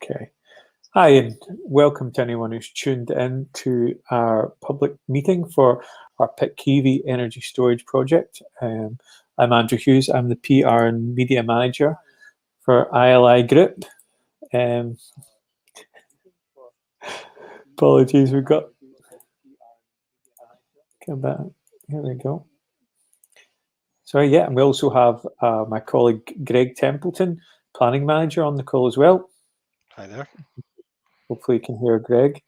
Okay. Hi, and welcome to anyone who's tuned in to our public meeting for our Pitkevy energy storage project. I'm Andrew Hughes. I'm the PR and media manager for ILI Group. Apologies, we've got... Come back. Here we go. Sorry, yeah, and we also have my colleague Greg Templeton, planning manager, on the call as well. Hi there. Hopefully you can hear Greg.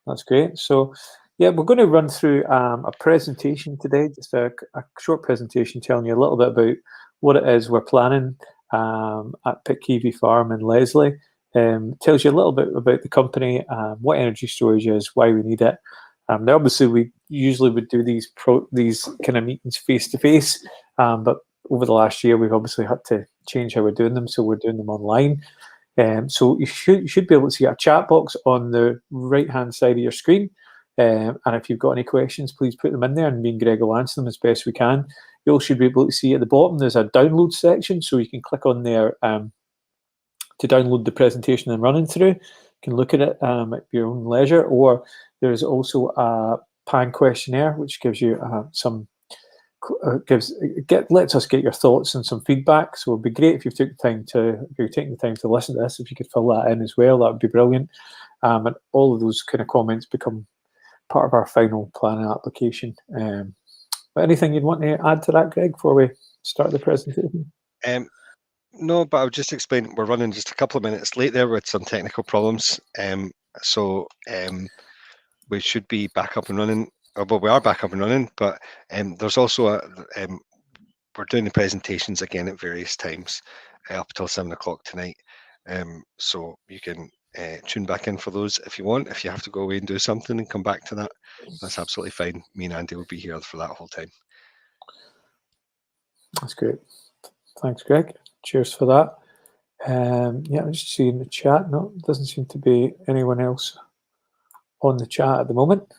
That's great. So, yeah, we're going to run through a presentation today, just a short presentation telling you a little bit about what it is we're planning at Pitkevy Farm in Leslie. Tells you a little bit about the company, what energy storage is, why we need it. Now, obviously, we usually would do these kind of meetings face-to-face, but over the last year, we've obviously had to change how we're doing them, so we're doing them online. So you should be able to see a chat box on the right-hand side of your screen. And if you've got any questions, please put them in there, and me and Greg will answer them as best we can. You also should be able to see at the bottom there's a download section, so you can click on there to download the presentation and running through. You can look at it at your own leisure, or there's also a PAN questionnaire, which gives you lets us get your thoughts and some feedback. So it'd be great if you're taking the time to listen to this. If you could fill that in as well, that would be brilliant. And all of those kind of comments become part of our final planning application. But anything you'd want to add to that, Greg, before we start the presentation? No, but I'll just explain. We're running just a couple of minutes late there with some technical problems. So we should be back up and running. Well, we are back up and running, but there's also we're doing the presentations again at various times up until 7 o'clock tonight. So you can tune back in for those if you want. If you have to go away and do something and come back to that, that's absolutely fine. Me and Andy will be here for that whole time. That's great. Thanks, Greg. Cheers for that. Yeah, I'm just seeing the chat. No, it doesn't seem to be anyone else on the chat at the moment.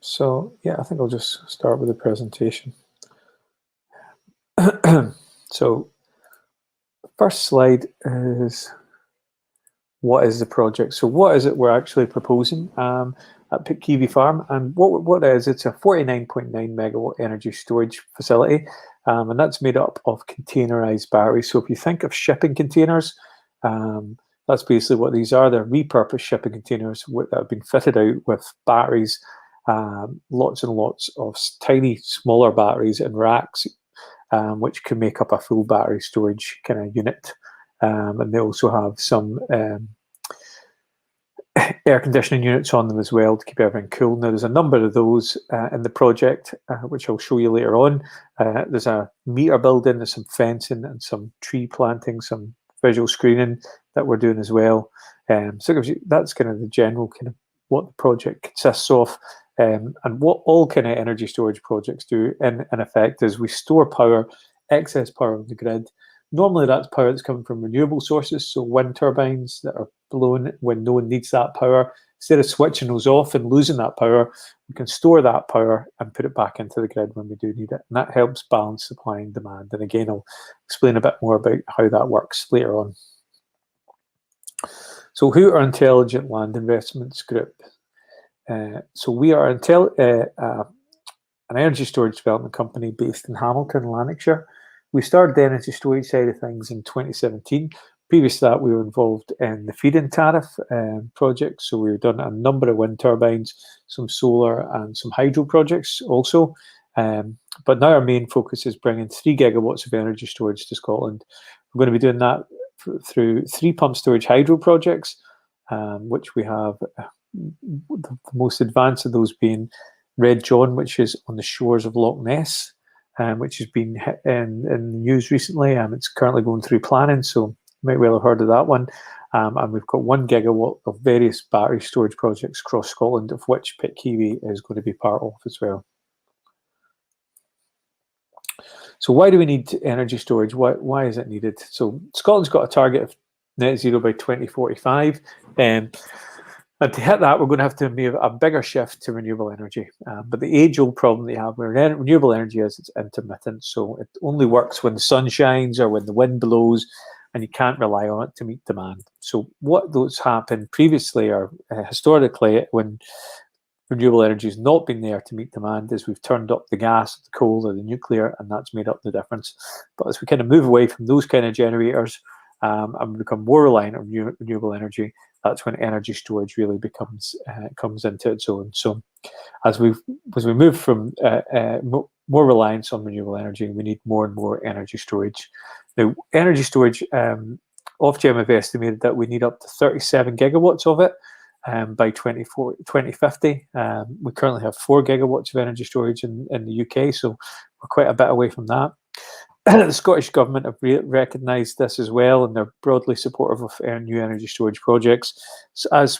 So I think I'll just start with the presentation. So the first slide is what is the project? So what is it we're actually proposing at Pitkevy Farm? And what it is, it's a 49.9 megawatt energy storage facility, and that's made up of containerized batteries. So if you think of shipping containers, that's basically what these are. They're repurposed shipping containers that have been fitted out with batteries, lots and lots of tiny, smaller batteries in racks, which can make up a full battery storage kind of unit. And they also have some air conditioning units on them as well to keep everything cool. Now, there's a number of those in the project, which I'll show you later on. There's a meter building, there's some fencing and some tree planting, some visual screening that we're doing as well. So it gives you, that's kind of the general kind of what the project consists of. And what all kind of energy storage projects do in effect is we store power, excess power on the grid. Normally that's power that's coming from renewable sources, so wind turbines that are blown when no one needs that power. Instead of switching those off and losing that power, we can store that power and put it back into the grid when we do need it. And that helps balance supply and demand. And again, I'll explain a bit more about how that works later on. So who are Intelligent Land Investments Group? So we are an energy storage development company based in Hamilton, Lanarkshire. We started the energy storage side of things in 2017. Previous to that, we were involved in the feed-in tariff project. So we've done a number of wind turbines, some solar and some hydro projects also. But now our main focus is bringing 3 gigawatts of energy storage to Scotland. We're going to be doing that through 3 pump storage hydro projects, which we have the most advanced of those being Red John, which is on the shores of Loch Ness, which has been hit in the news recently. It's currently going through planning, so you might well have heard of that one. And we've got 1 gigawatt of various battery storage projects across Scotland, of which Pitkevy is going to be part of as well. So why do we need energy storage? Why is it needed? So Scotland's got a target of net zero by 2045. And to hit that, we're going to have to make a bigger shift to renewable energy. But the age-old problem that you have with renewable energy is it's intermittent. So it only works when the sun shines or when the wind blows, and you can't rely on it to meet demand. So what those happened previously or historically when renewable energy has not been there to meet demand is we've turned up the gas, the coal, or the nuclear, and that's made up the difference. But as we kind of move away from those kind of generators and become more reliant on renewable energy, that's when energy storage really comes into its own. So as we move from more reliance on renewable energy, we need more and more energy storage. Now, energy storage, Ofgem have estimated that we need up to 37 gigawatts of it by 2050. We currently have 4 gigawatts of energy storage in the UK, so we're quite a bit away from that. The Scottish Government have recognised this as well, and they're broadly supportive of new energy storage projects, as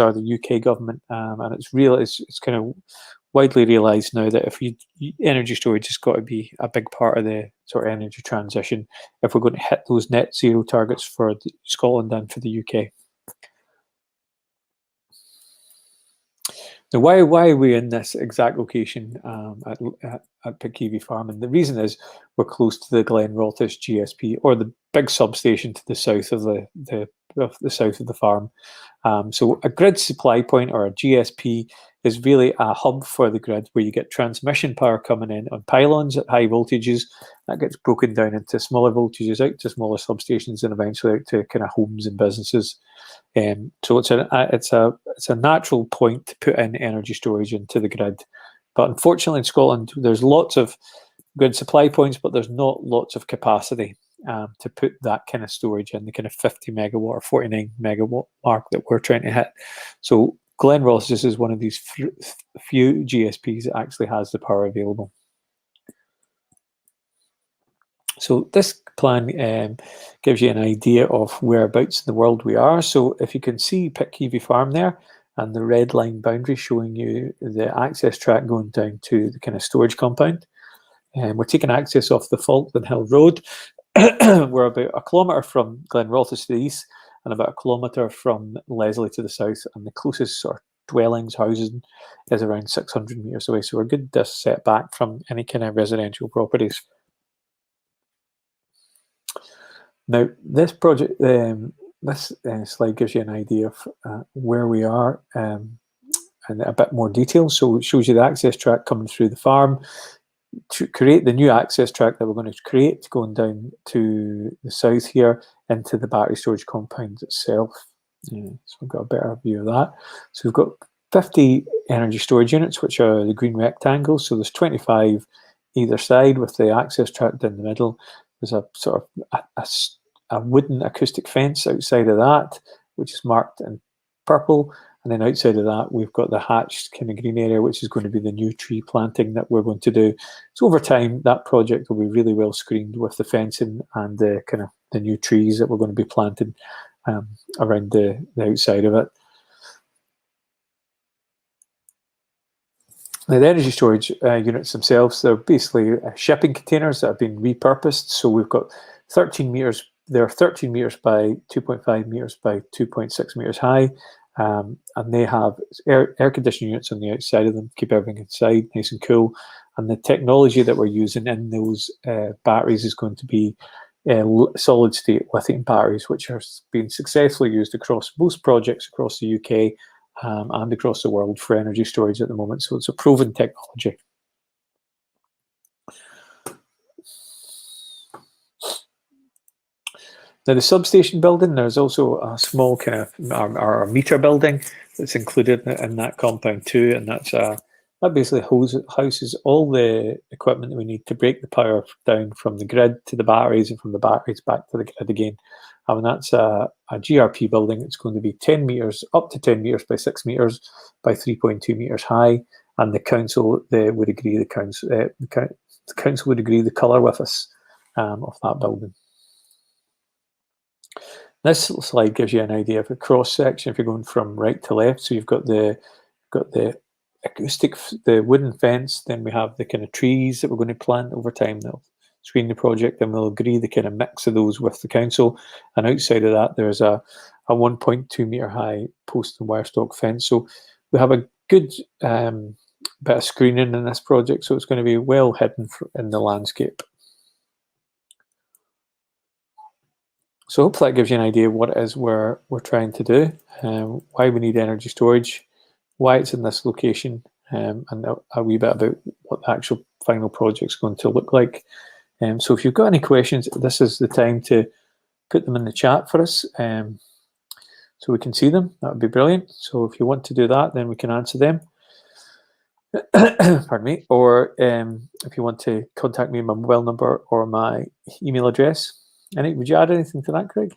are the UK Government. And it's kind of widely realised now that energy storage has got to be a big part of the sort of energy transition if we're going to hit those net zero targets for Scotland and for the UK. Now, why are we in this exact location at Pitkevy Farm? And the reason is we're close to the Glenrothes GSP, or the big substation to the south of the farm. So a grid supply point, or a GSP, is really a hub for the grid where you get transmission power coming in on pylons at high voltages. That gets broken down into smaller voltages, out to smaller substations, and eventually out to kind of homes and businesses. So it's a natural point to put in energy storage into the grid. But unfortunately in Scotland, there's lots of grid supply points, but there's not lots of capacity to put that kind of storage in, the kind of 50 megawatt or 49 megawatt mark that we're trying to hit. So Glenrothes is one of these few GSPs that actually has the power available. So this plan gives you an idea of whereabouts in the world we are. So if you can see Pitkevy Farm there, and the red line boundary showing you the access track going down to the kind of storage compound. We're taking access off the Falkland Hill Road. We're about a kilometre from Glenrothes to the east and about a kilometre from Leslie to the south, and the closest sort of dwellings, housing, is around 600 metres away. So we're a good set back from any kind of residential properties. Now, this project, this slide gives you an idea of where we are and a bit more detail. So it shows you the access track coming through the farm. To create the new access track that we're going to create going down to the south here into the battery storage compound itself. So we've got a better view of that. So we've got 50 energy storage units, which are the green rectangles. So there's 25 either side with the access track down the middle. There's a sort of a wooden acoustic fence outside of that, which is marked in purple. And then outside of that, we've got the hatched kind of green area, which is going to be the new tree planting that we're going to do. So over time, that project will be really well screened with the fencing and the kind of the new trees that we're going to be planting around the outside of it. Now, the energy storage units themselves, they're basically shipping containers that have been repurposed. So we've got 13 meters. They're 13 meters by 2.5 meters by 2.6 meters high. And they have air conditioning units on the outside of them, keep everything inside nice and cool. And the technology that we're using in those batteries is going to be solid state lithium batteries, which are being successfully used across most projects across the UK and across the world for energy storage at the moment. So it's a proven technology. Now, the substation building, there's also a small kind of our meter building that's included in that compound too, and that basically houses all the equipment that we need to break the power down from the grid to the batteries, and from the batteries back to the grid again. And that's a GRP building. It's going to be 10 meters, up to 10 meters by 6 meters by 3.2 meters high, and the council would agree. The council would agree the colour with us of that building. This slide gives you an idea of a cross section if you're going from right to left. So you've got the acoustic, the wooden fence, then we have the kind of trees that we're going to plant over time. They'll screen the project, and we'll agree the kind of mix of those with the council. And outside of that, there's a a 1.2 metre high post and wire stock fence. So we have a good bit of screening in this project, so it's going to be well hidden in the landscape. So hopefully that gives you an idea of what it is we're trying to do, why we need energy storage, why it's in this location, and a wee bit about what the actual final project's going to look like. So if you've got any questions, this is the time to put them in the chat for us, so we can see them. That would be brilliant. So if you want to do that, then we can answer them. Pardon me. Or if you want to contact me, my mobile number or my email address. Would you add anything to that, Craig?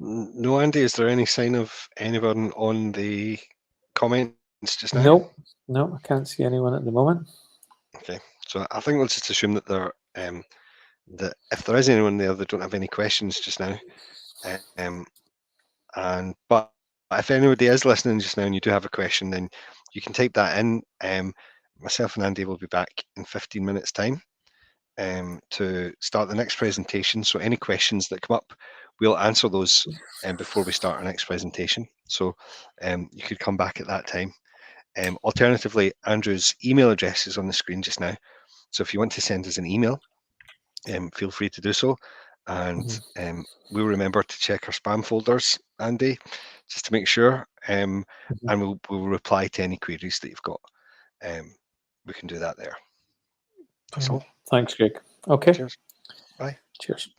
No, Andy, is there any sign of anyone on the comments just now? No, I can't see anyone at the moment. Okay, so I think we'll just assume that that if there is anyone there that don't have any questions just now, but if anybody is listening just now and you do have a question, then you can type that in. Myself and Andy will be back in 15 minutes time to start the next presentation. So any questions that come up, we'll answer those before we start our next presentation. So you could come back at that time. Alternatively, Andrew's email address is on the screen just now. So if you want to send us an email, feel free to do so. And we'll remember to check our spam folders, Andy, just to make sure. And we'll reply to any queries that you've got. We can do that there. That's all. Thanks, Greg. Okay. Cheers. Bye. Cheers.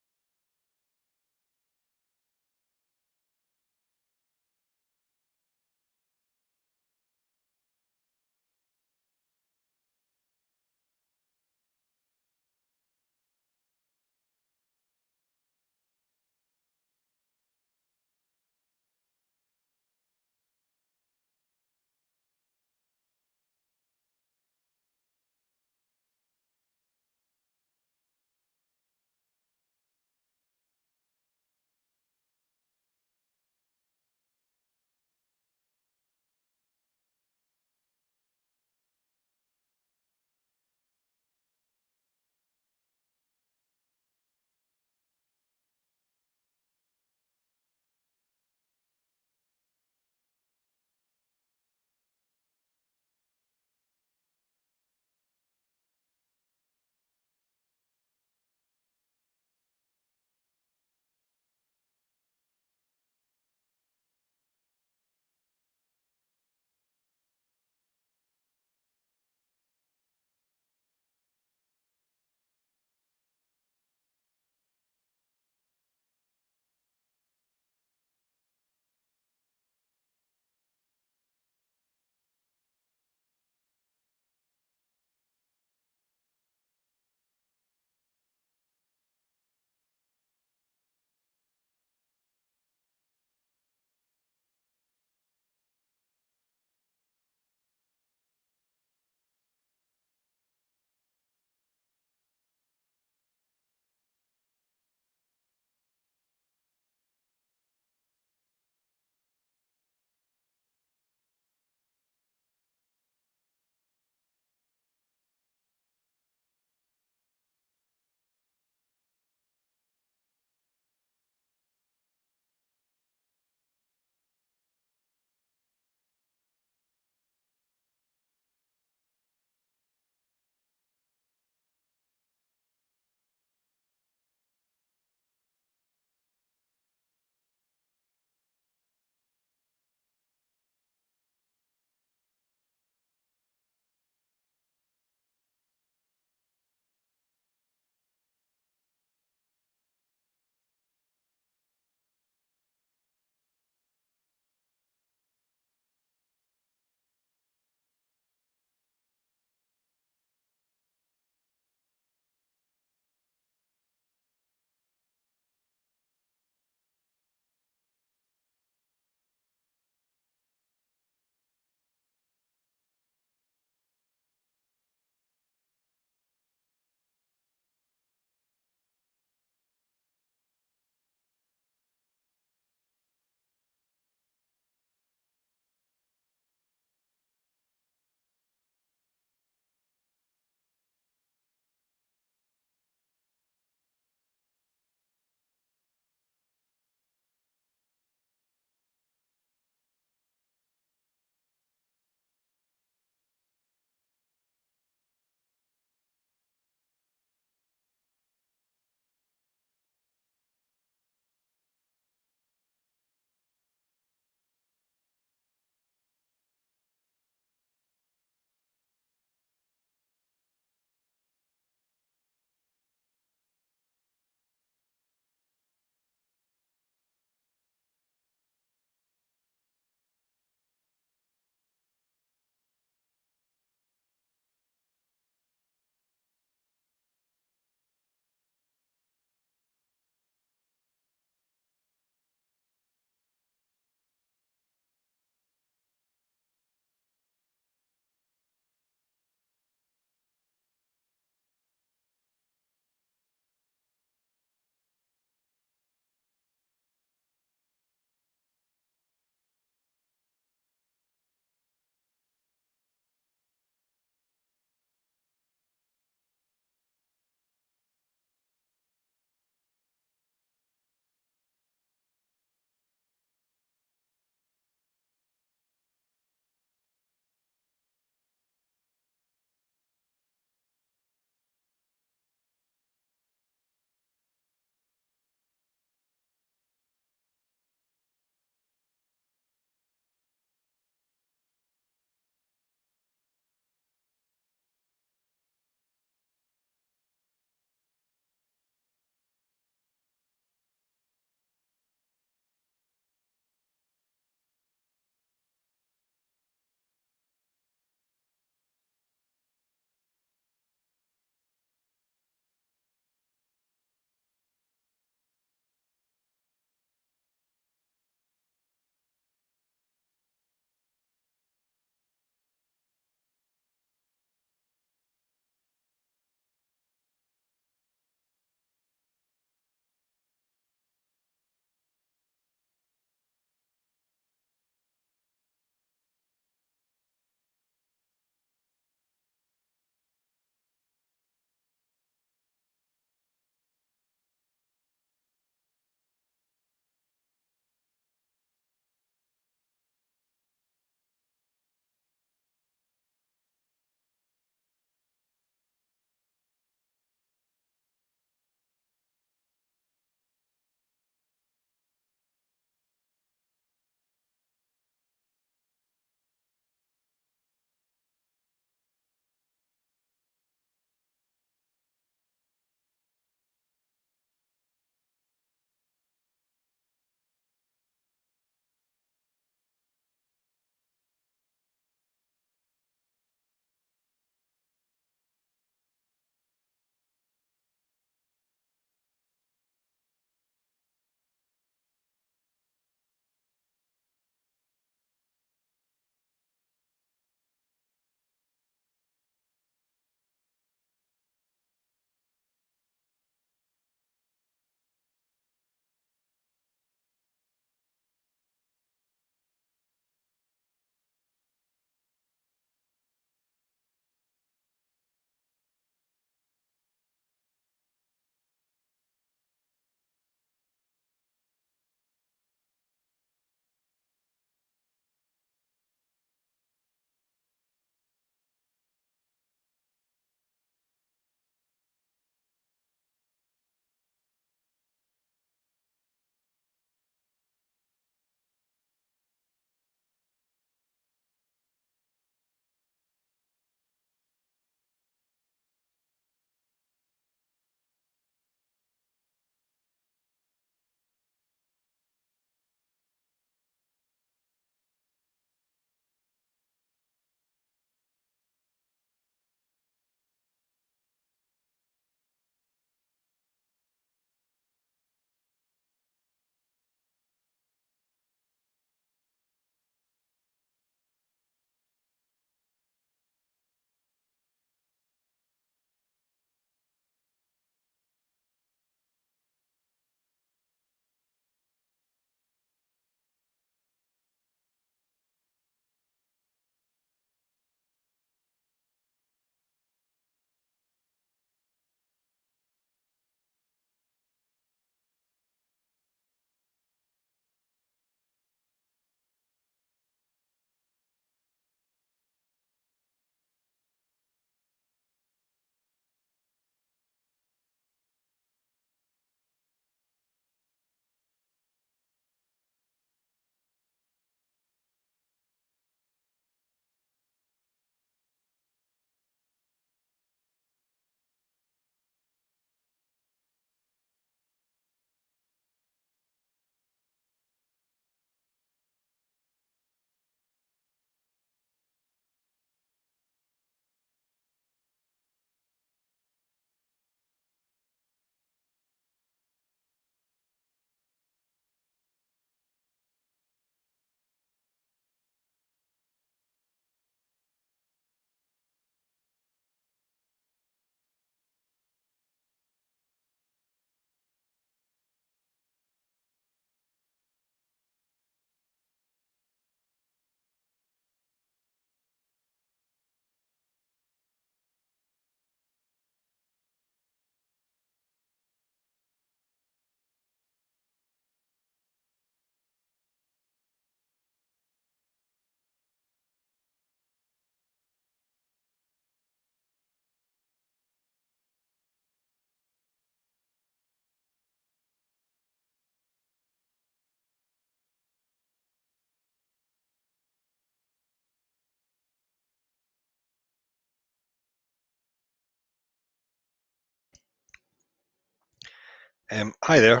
Hi there.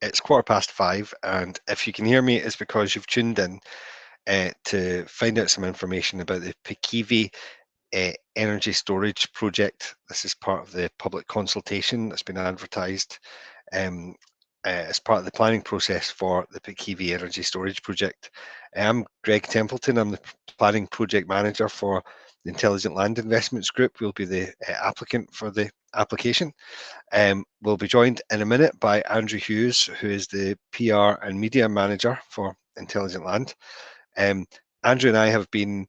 It's 5:15, and if you can hear me, it's because you've tuned in to find out some information about the Pitkevy energy storage project. This is part of the public consultation that's been advertised as part of the planning process for the Pitkevy energy storage project. I'm Greg Templeton. I'm the planning project manager for the Intelligent Land Investments Group. We'll be the applicant for the application. We'll be joined in a minute by Andrew Hughes, who is the PR and media manager for Intelligent Land. Andrew and I have been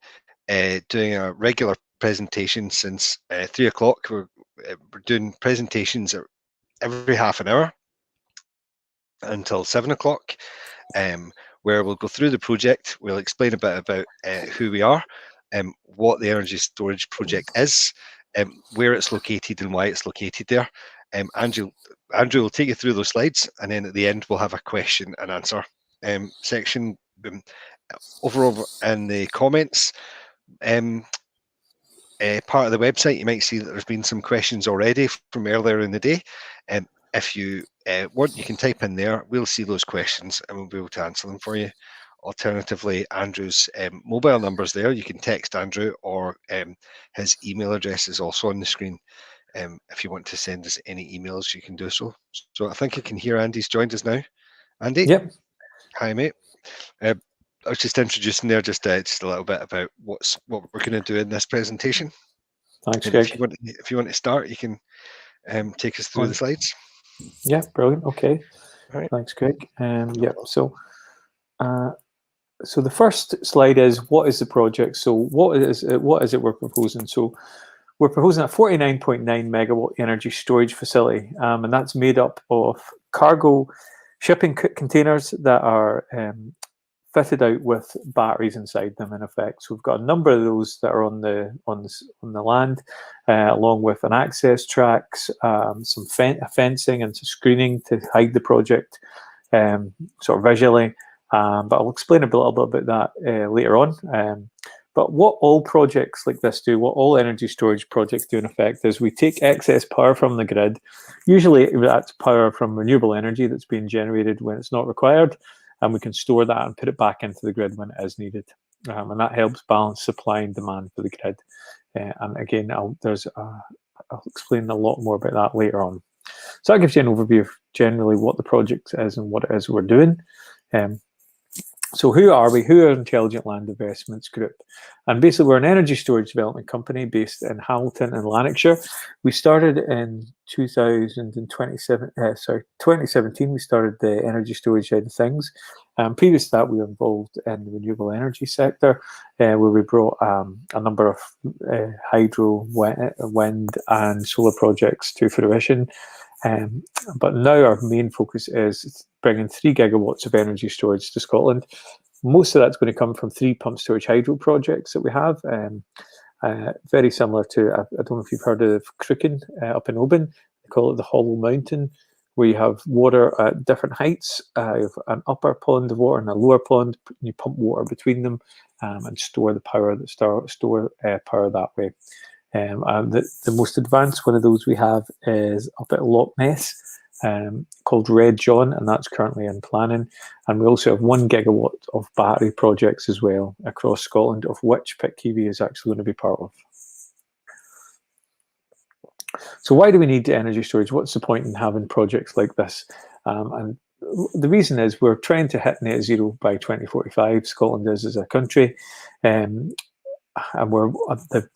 doing a regular presentation since 3 o'clock. We're doing presentations every half an hour until 7 o'clock, where we'll go through the project. We'll explain a bit about who we are, what the energy storage project is, where it's located and why it's located there. Andrew will take you through those slides, and then at the end we'll have a question and answer section. Over in the comments part of the website, you might see that there's been some questions already from earlier in the day. If you want, you can type in there. We'll see those questions and we'll be able to answer them for you. Alternatively, Andrew's mobile number's there. You can text Andrew, or his email address is also on the screen. If you want to send us any emails, you can do so. So I think you can hear Andy's joined us now. Andy? Yep. Hi, mate. I was just introducing there just a little bit about what we're going to do in this presentation. Thanks, And Greg. if you want to start, you can take us through the slides. Yeah, brilliant. Okay. Right. Thanks, Greg. Yeah. So the first slide is, what is the project? So what is it we're proposing? So we're proposing a 49.9 megawatt energy storage facility, and that's made up of cargo shipping containers that are fitted out with batteries inside them. In effect, so we've got a number of those that are on the land, along with an access tracks, some fencing and some screening to hide the project sort of visually. But I'll explain a little bit about that later on. But what all projects like this do, what all energy storage projects do in effect, is we take excess power from the grid. Usually that's power from renewable energy that's being generated when it's not required, and we can store that and put it back into the grid when it is needed. And that helps balance supply and demand for the grid. And again, I'll explain a lot more about that later on. So that gives you an overview of generally what the project is and what it is we're doing. So who are we? Who are Intelligent Land Investments Group? And basically, we're an energy storage development company based in Hamilton in Lanarkshire. We started in 2017. We started the energy storage side of things. Previous to that, we were involved in the renewable energy sector, where we brought a number of hydro, wind, and solar projects to fruition. But now our main focus is bringing 3 gigawatts of energy storage to Scotland. Most of that's going to come from 3 pump storage hydro projects that we have, very similar to, I don't know if you've heard of Crooken up in Oban. They call it the Hollow Mountain, where you have water at different heights. You have an upper pond of water and a lower pond. You pump water between them and store the power power that way. And the most advanced one of those we have is up at Loch Ness, called Red John, and that's currently in planning. And we also have 1 gigawatt of battery projects as well across Scotland, of which Pitkevy is actually going to be part of. So why do we need energy storage? What's the point in having projects like this? And the reason is we're trying to hit net zero by 2045. Scotland is as a country, and the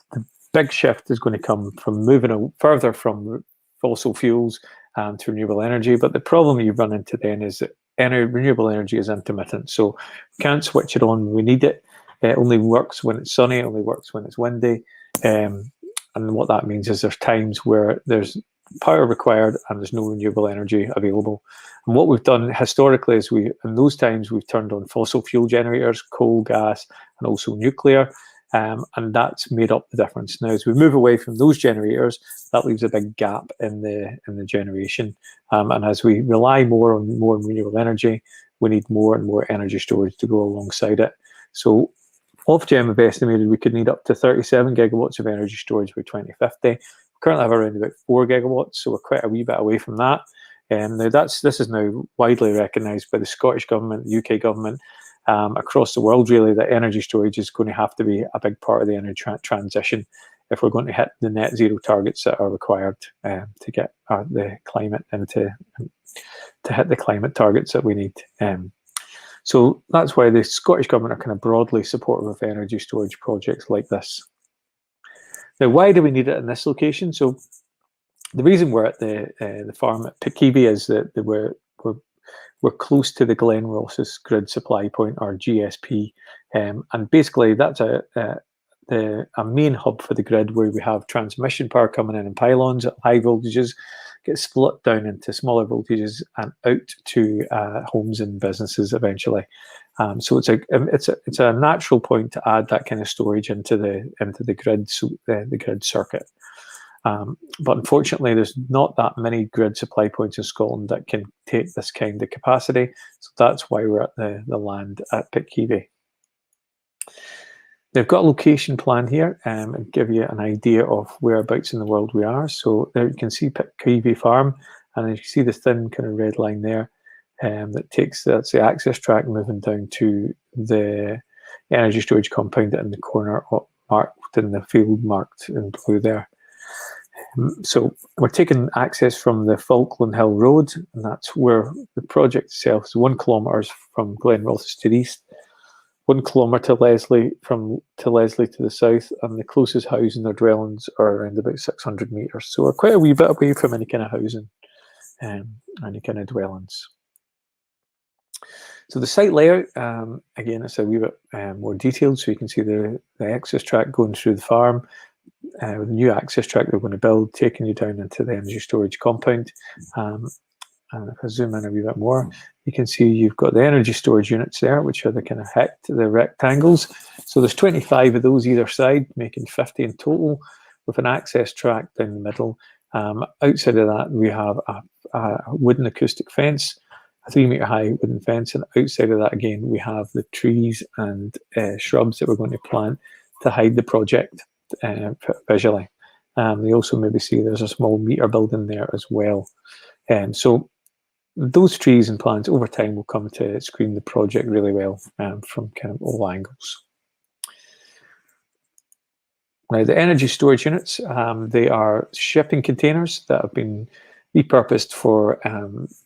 big shift is going to come from moving further from fossil fuels to renewable energy. But the problem you run into then is that renewable energy is intermittent. So we can't switch it on when we need it. It only works when it's sunny, it only works when it's windy. And what that means is there's times where there's power required and there's no renewable energy available. And what we've done historically is in those times we've turned on fossil fuel generators, coal, gas, and also nuclear. And that's made up the difference. Now, as we move away from those generators, that leaves a big gap in the generation. And as we rely more on renewable energy, we need more and more energy storage to go alongside it. So Ofgem have estimated we could need up to 37 gigawatts of energy storage by 2050. We currently have around about 4 gigawatts, so we're quite a wee bit away from that. Now, this is now widely recognised by the Scottish government, the UK government, across the world, really, that energy storage is going to have to be a big part of the energy transition if we're going to hit the net zero targets that are required to get the climate into to hit the climate targets that we need. So that's why the Scottish government are kind of broadly supportive of energy storage projects like this. Now, why do we need it in this location? So the reason we're at the farm at Pitkevy is that we're close to the Glen Ross's grid supply point, or GSP, and basically that's a main hub for the grid where we have transmission power coming in pylons at high voltages, get split down into smaller voltages and out to homes and businesses eventually. So it's a natural point to add that kind of storage into the grid, the grid circuit. But unfortunately, there's not that many grid supply points in Scotland that can take this kind of capacity. So that's why we're at the land at Pitkevy. They've got a location plan here and give you an idea of whereabouts in the world we are. So there you can see Pitkevy Farm, and you can see the thin kind of red line there that's the access track moving down to the energy storage compound in the corner marked in the field marked in blue there. So we're taking access from the Falkland Hill Road, and that's where the project itself is 1 kilometre from Glen Ross to the east, 1 kilometre to Leslie to the south, and the closest housing or dwellings are around about 600 metres. So we're quite a wee bit away from any kind of housing and any kind of dwellings. So the site layout, again, it's a wee bit more detailed, so you can see the access track going through the farm. With the new access track they're going to build, taking you down into the energy storage compound. And if I zoom in a wee bit more, you can see you've got the energy storage units there, which are the kind of the rectangles. So there's 25 of those either side, making 50 in total, with an access track down the middle. Outside of that, we have a wooden acoustic fence, a 3 metre high wooden fence, and outside of that again we have the trees and shrubs that we're going to plant to hide the project visually. You also maybe see there's a small meter building there as well. So those trees and plants over time will come to screen the project really well from kind of all angles. Now, the energy storage units, they are shipping containers that have been repurposed for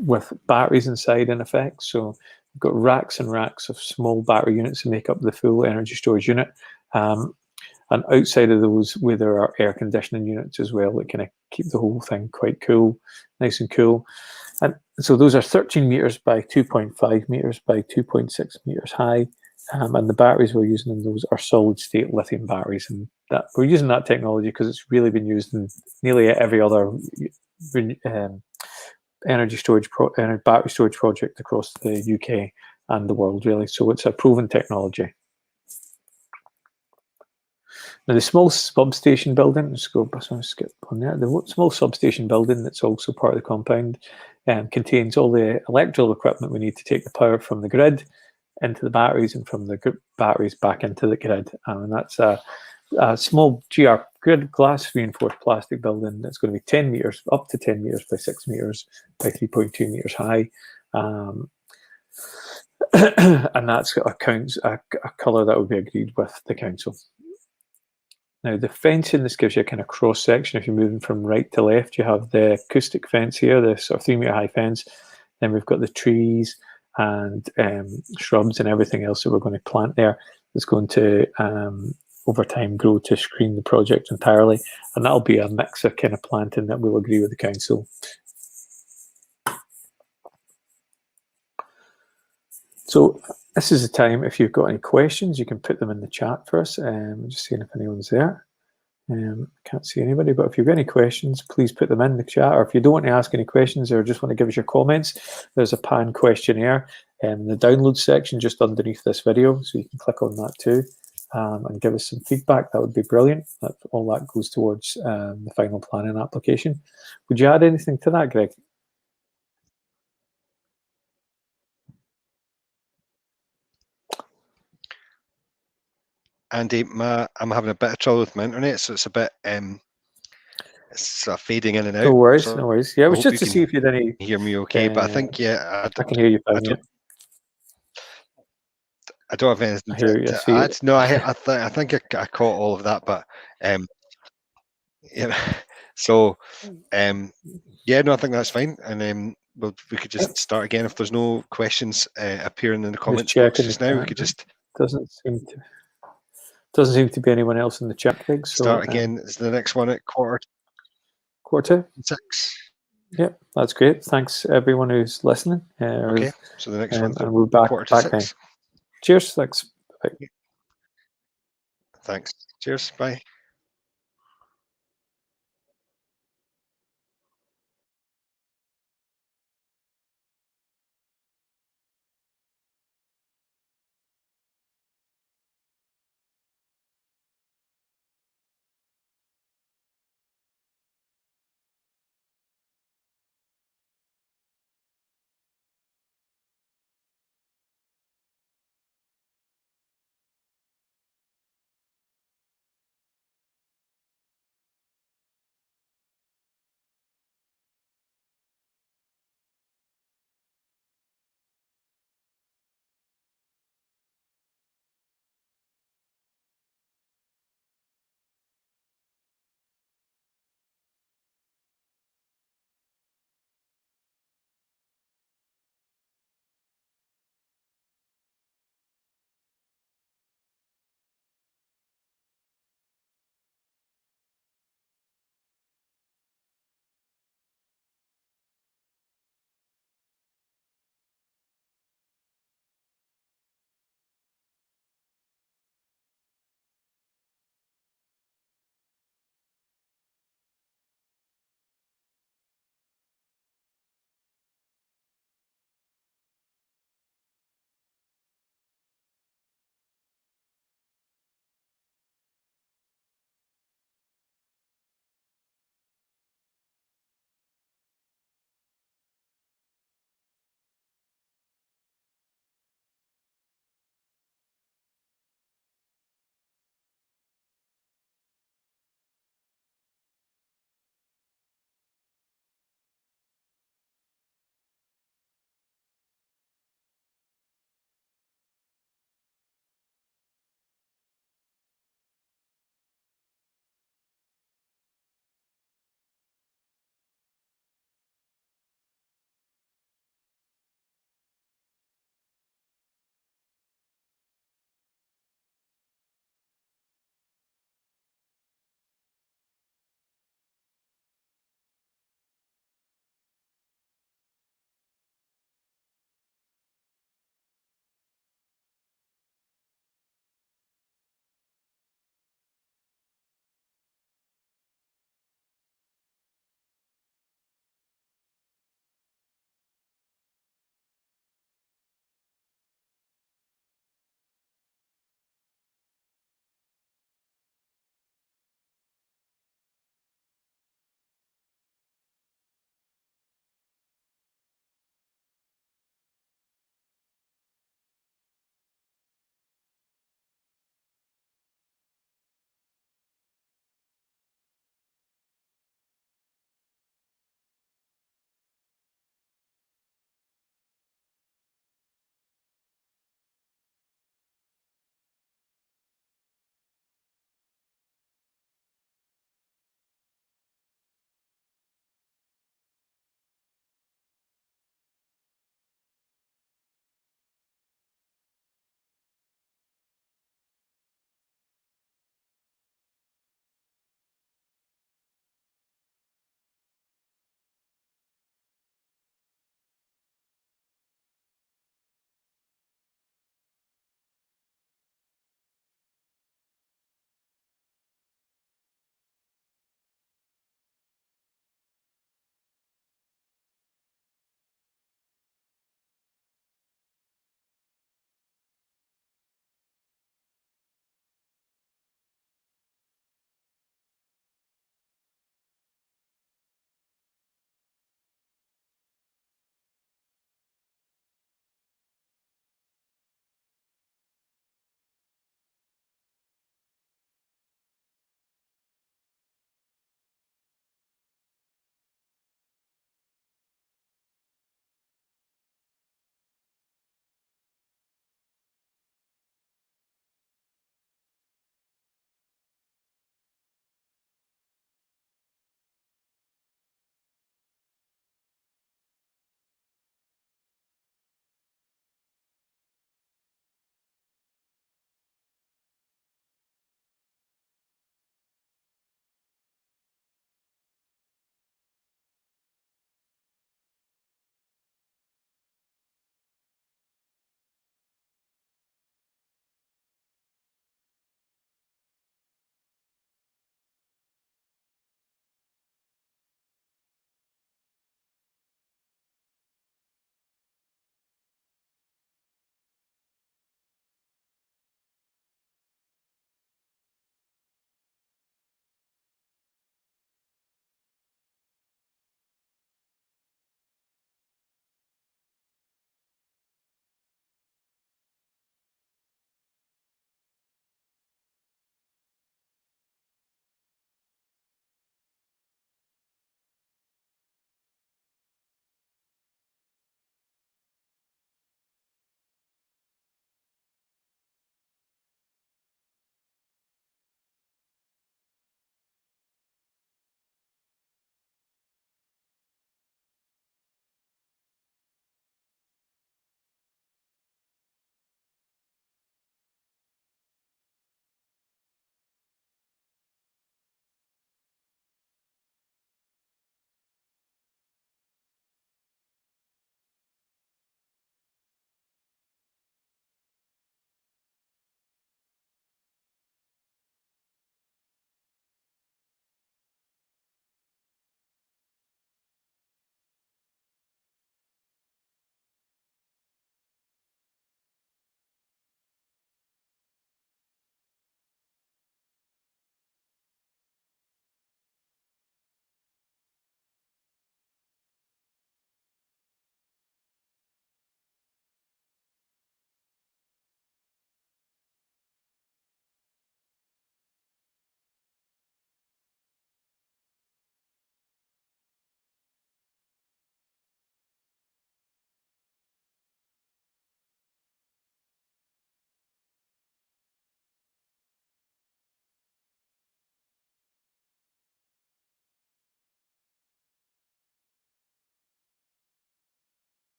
with batteries inside, in effect. So we've got racks and racks of small battery units to make up the full energy storage unit. And outside of those, where there are air conditioning units as well that kind of keep the whole thing quite cool, nice and cool. And so those are 13 metres by 2.5 metres by 2.6 metres high. And the batteries we're using in those are solid state lithium batteries. And that we're using that technology because it's really been used in nearly every other energy storage battery storage project across the UK and the world, really. So it's a proven technology. Now, the small substation building, skip on there. The small substation building that's also part of the compound contains all the electrical equipment we need to take the power from the grid into the batteries and from the batteries back into the grid. And that's a small grid glass reinforced plastic building that's going to be 10 metres, up to 10 metres by 6 metres by 3.2 metres high. And that's a colour that would be agreed with the council. Now, the fencing, this gives you a kind of cross section. If you're moving from right to left, you have the acoustic fence here, the sort of 3 metre high fence. Then we've got the trees and shrubs and everything else that we're going to plant there. That's going to, over time, grow to screen the project entirely. And that'll be a mix of kind of planting that we'll agree with the council. So this is the time, if you've got any questions, you can put them in the chat for us. I'm just seeing if anyone's there. I can't see anybody, but if you've got any questions, please put them in the chat. Or if you don't want to ask any questions or just want to give us your comments, there's a pan questionnaire in the download section just underneath this video. So you can click on that too and give us some feedback. That would be brilliant. All that goes towards the final planning application. Would you add anything to that, Greg? Andy, I'm having a bit of trouble with my internet, so it's a bit it's fading in and out. No worries, So no worries. Yeah, it I was hope just you to can see if you had any. hear me okay. But I think I can hear you fine. Yeah. I don't have anything I hear you. to See you. add. No, I think I caught all of that, but yeah. So yeah, no, I think that's fine, and we could just start again if there's no questions appearing in the comments box just now. We could just doesn't seem to be anyone else in the chat, Greg. So start again. Is the next one at quarter to 6? Yep, that's great. Thanks everyone who's listening. Okay, so the next one's and we'll be back quarter to now. 6. Cheers. Thanks. Bye. Thanks. Cheers. Bye.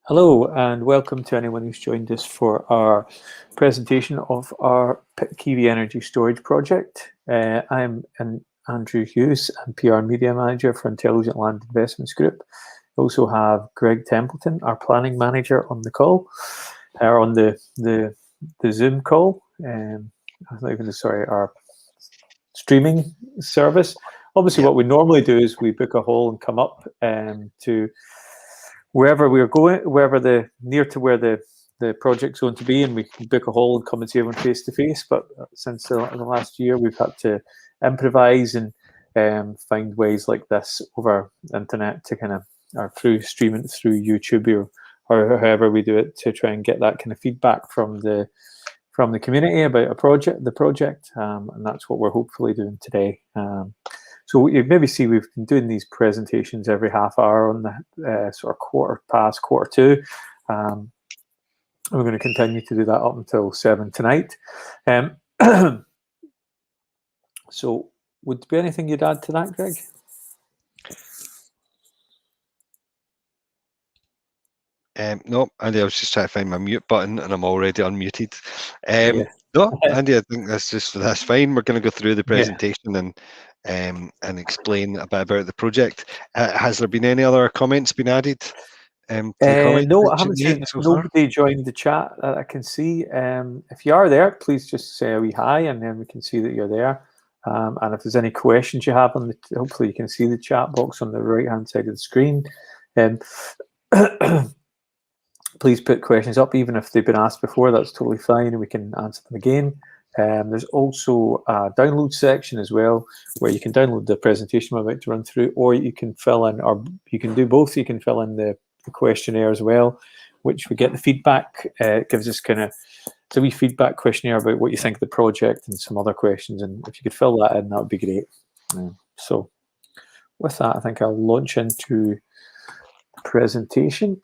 Hello and welcome to anyone who's joined us for our presentation of our Pitkevy energy storage project. I'm Andrew Hughes, I'm PR Media Manager for Intelligent Land Investments Group. We also have Greg Templeton, our Planning Manager, on the call, or on the Zoom call. Our streaming service. Obviously, what we normally do is we book a hole and come up to wherever we're going, near to where the project's going to be, and we can book a hole and come and see everyone face to face. But since the last year, we've had to improvise and find ways like this over the internet to kind of, or through streaming through YouTube or however we do it, to try and get that kind of feedback from the community about the project, and that's what we're hopefully doing today. So you maybe see we've been doing these presentations every half hour on the sort of quarter two. We're going to continue to do that up until 7 tonight. So would there be anything you'd add to that, Greg? No, Andy, I was just trying to find my mute button and I'm already unmuted. No, Andy, I think that's fine. We're going to go through the presentation and explain a bit about the project. Has there been any other comments been added? To the comments no, I haven't seen nobody joined the chat that I can see. If you are there, please just say a wee hi, and then we can see that you're there. And if there's any questions you have hopefully you can see the chat box on the right-hand side of the screen. Please put questions up, even if they've been asked before. That's totally fine, and we can answer them again. There's also a download section as well, where you can download the presentation we're about to run through, or you can fill in, or you can do both. You can fill in the questionnaire as well, which we get the feedback. It gives us it's a wee feedback questionnaire about what you think of the project and some other questions. And if you could fill that in, that would be great. So with that, I think I'll launch into the presentation.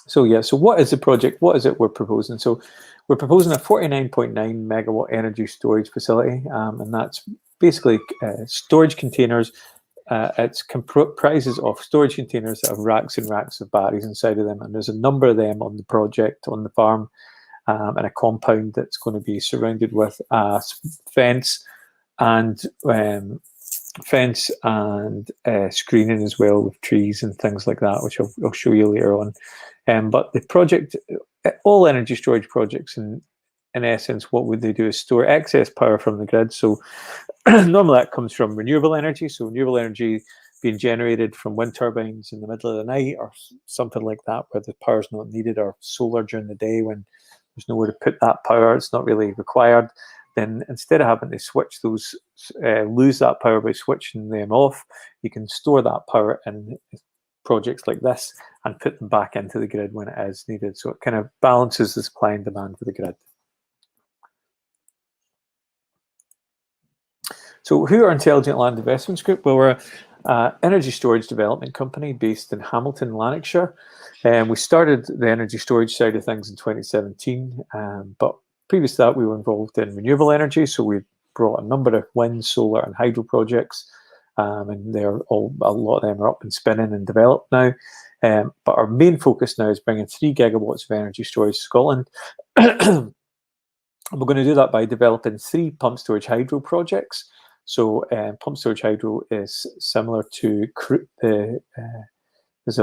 So what is the project? What is it we're proposing? So we're proposing a 49.9 megawatt energy storage facility, and that's basically storage containers. It's comprises of storage containers that have racks and racks of batteries inside of them, and there's a number of them on the project, on the farm, and a compound that's going to be surrounded with a fence and screening as well, with trees and things like that, which I'll show you later on. But the project, all energy storage projects, in essence, what would they do is store excess power from the grid. So normally that comes from renewable energy. So renewable energy being generated from wind turbines in the middle of the night or something like that, where the power's not needed, or solar during the day when there's nowhere to put that power, it's not really required. Then instead of having to switch those, lose that power by switching them off, you can store that power in projects like this and put them back into the grid when it is needed. So it kind of balances the supply and demand for the grid. So who are Intelligent Land Investments Group? Well, we're an energy storage development company based in Hamilton, Lanarkshire. We started the energy storage side of things in 2017, but previous to that, we were involved in renewable energy. So we brought a number of wind, solar, and hydro projects, and a lot of them are up and spinning and developed now. But our main focus now is bringing 3 gigawatts of energy storage to Scotland. We're going to do that by developing 3 pump storage hydro projects. So pump storage hydro is similar to there's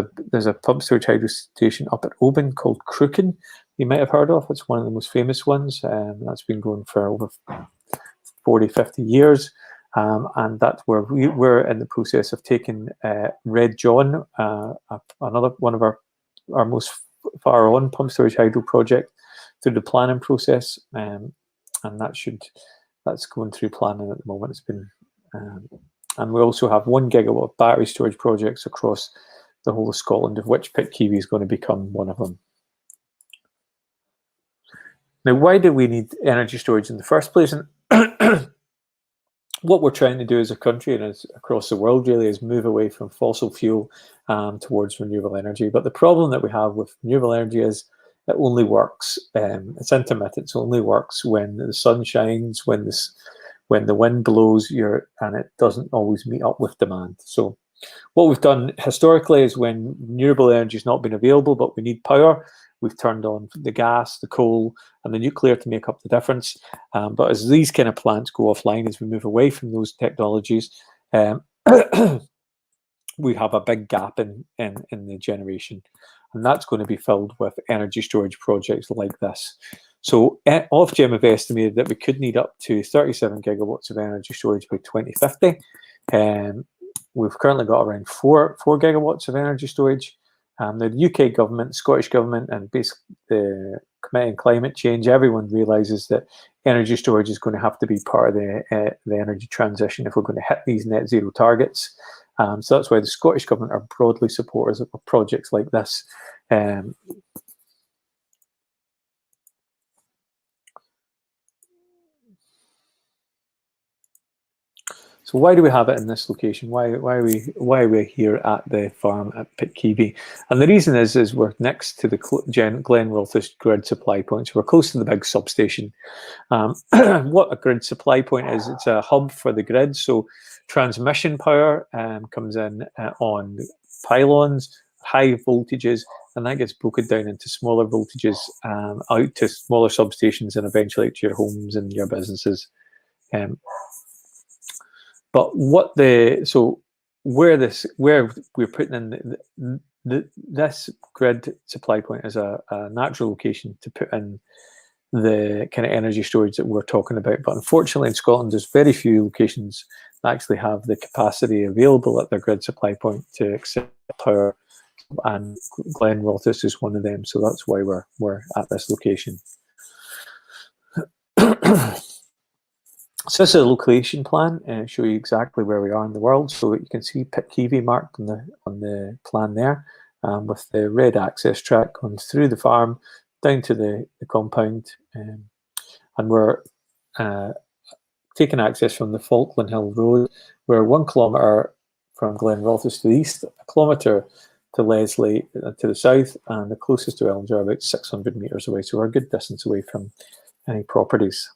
a pump storage hydro station up at Oban called Crooken, you might have heard of. It's one of the most famous ones. That's been going for over 40, 50 years. And that's where we're in the process of taking Red John, another one of our most far on pump storage hydro project, through the planning process, and that's going through planning at the moment. It's been, and we also have 1 gigawatt of battery storage projects across the whole of Scotland, of which Pitkevy is going to become one of them. Now, why do we need energy storage in the first place? And what we're trying to do as a country and across the world really is move away from fossil fuel towards renewable energy. But the problem that we have with renewable energy is it only works. It's intermittent. It only works when the sun shines, when the wind blows, and it doesn't always meet up with demand. So What we've done historically is when renewable energy has not been available, but we need power, we've turned on the gas, the coal, and the nuclear to make up the difference. But as these kind of plants go offline, as we move away from those technologies, we have a big gap in the generation. And that's going to be filled with energy storage projects like this. So Ofgem have estimated that we could need up to 37 gigawatts of energy storage by 2050. We've currently got around 4 gigawatts of energy storage. Now, the UK government, Scottish government, and basically the Committee on Climate Change, everyone realises that energy storage is going to have to be part of the energy transition if we're going to hit these net zero targets. So that's why the Scottish government are broadly supporters of projects like this. So why do we have it in this location? Why are we here at the farm at Pitkevy? And the reason is we're next to the Glenrothes grid supply point. So we're close to the big substation. What a grid supply point is, it's a hub for the grid. So transmission power comes in on pylons, high voltages, and that gets broken down into smaller voltages out to smaller substations and eventually out to your homes and your businesses. But where we're putting in this grid supply point is a natural location to put in the kind of energy storage that we're talking about. But unfortunately in Scotland, there's very few locations that actually have the capacity available at their grid supply point to accept power, and Glenrothes is one of them. So that's why we're at this location. So this is a location plan and show you exactly where we are in the world. So you can see Pitkevy marked on the plan there, with the red access track going through the farm down to the compound, and we're taking access from the Falkland Hill Road. We're 1 kilometre from Glenrothes to the east, 1 kilometre to Leslie to the south, and the closest to Ellinger are about 600 metres away. So we're a good distance away from any properties.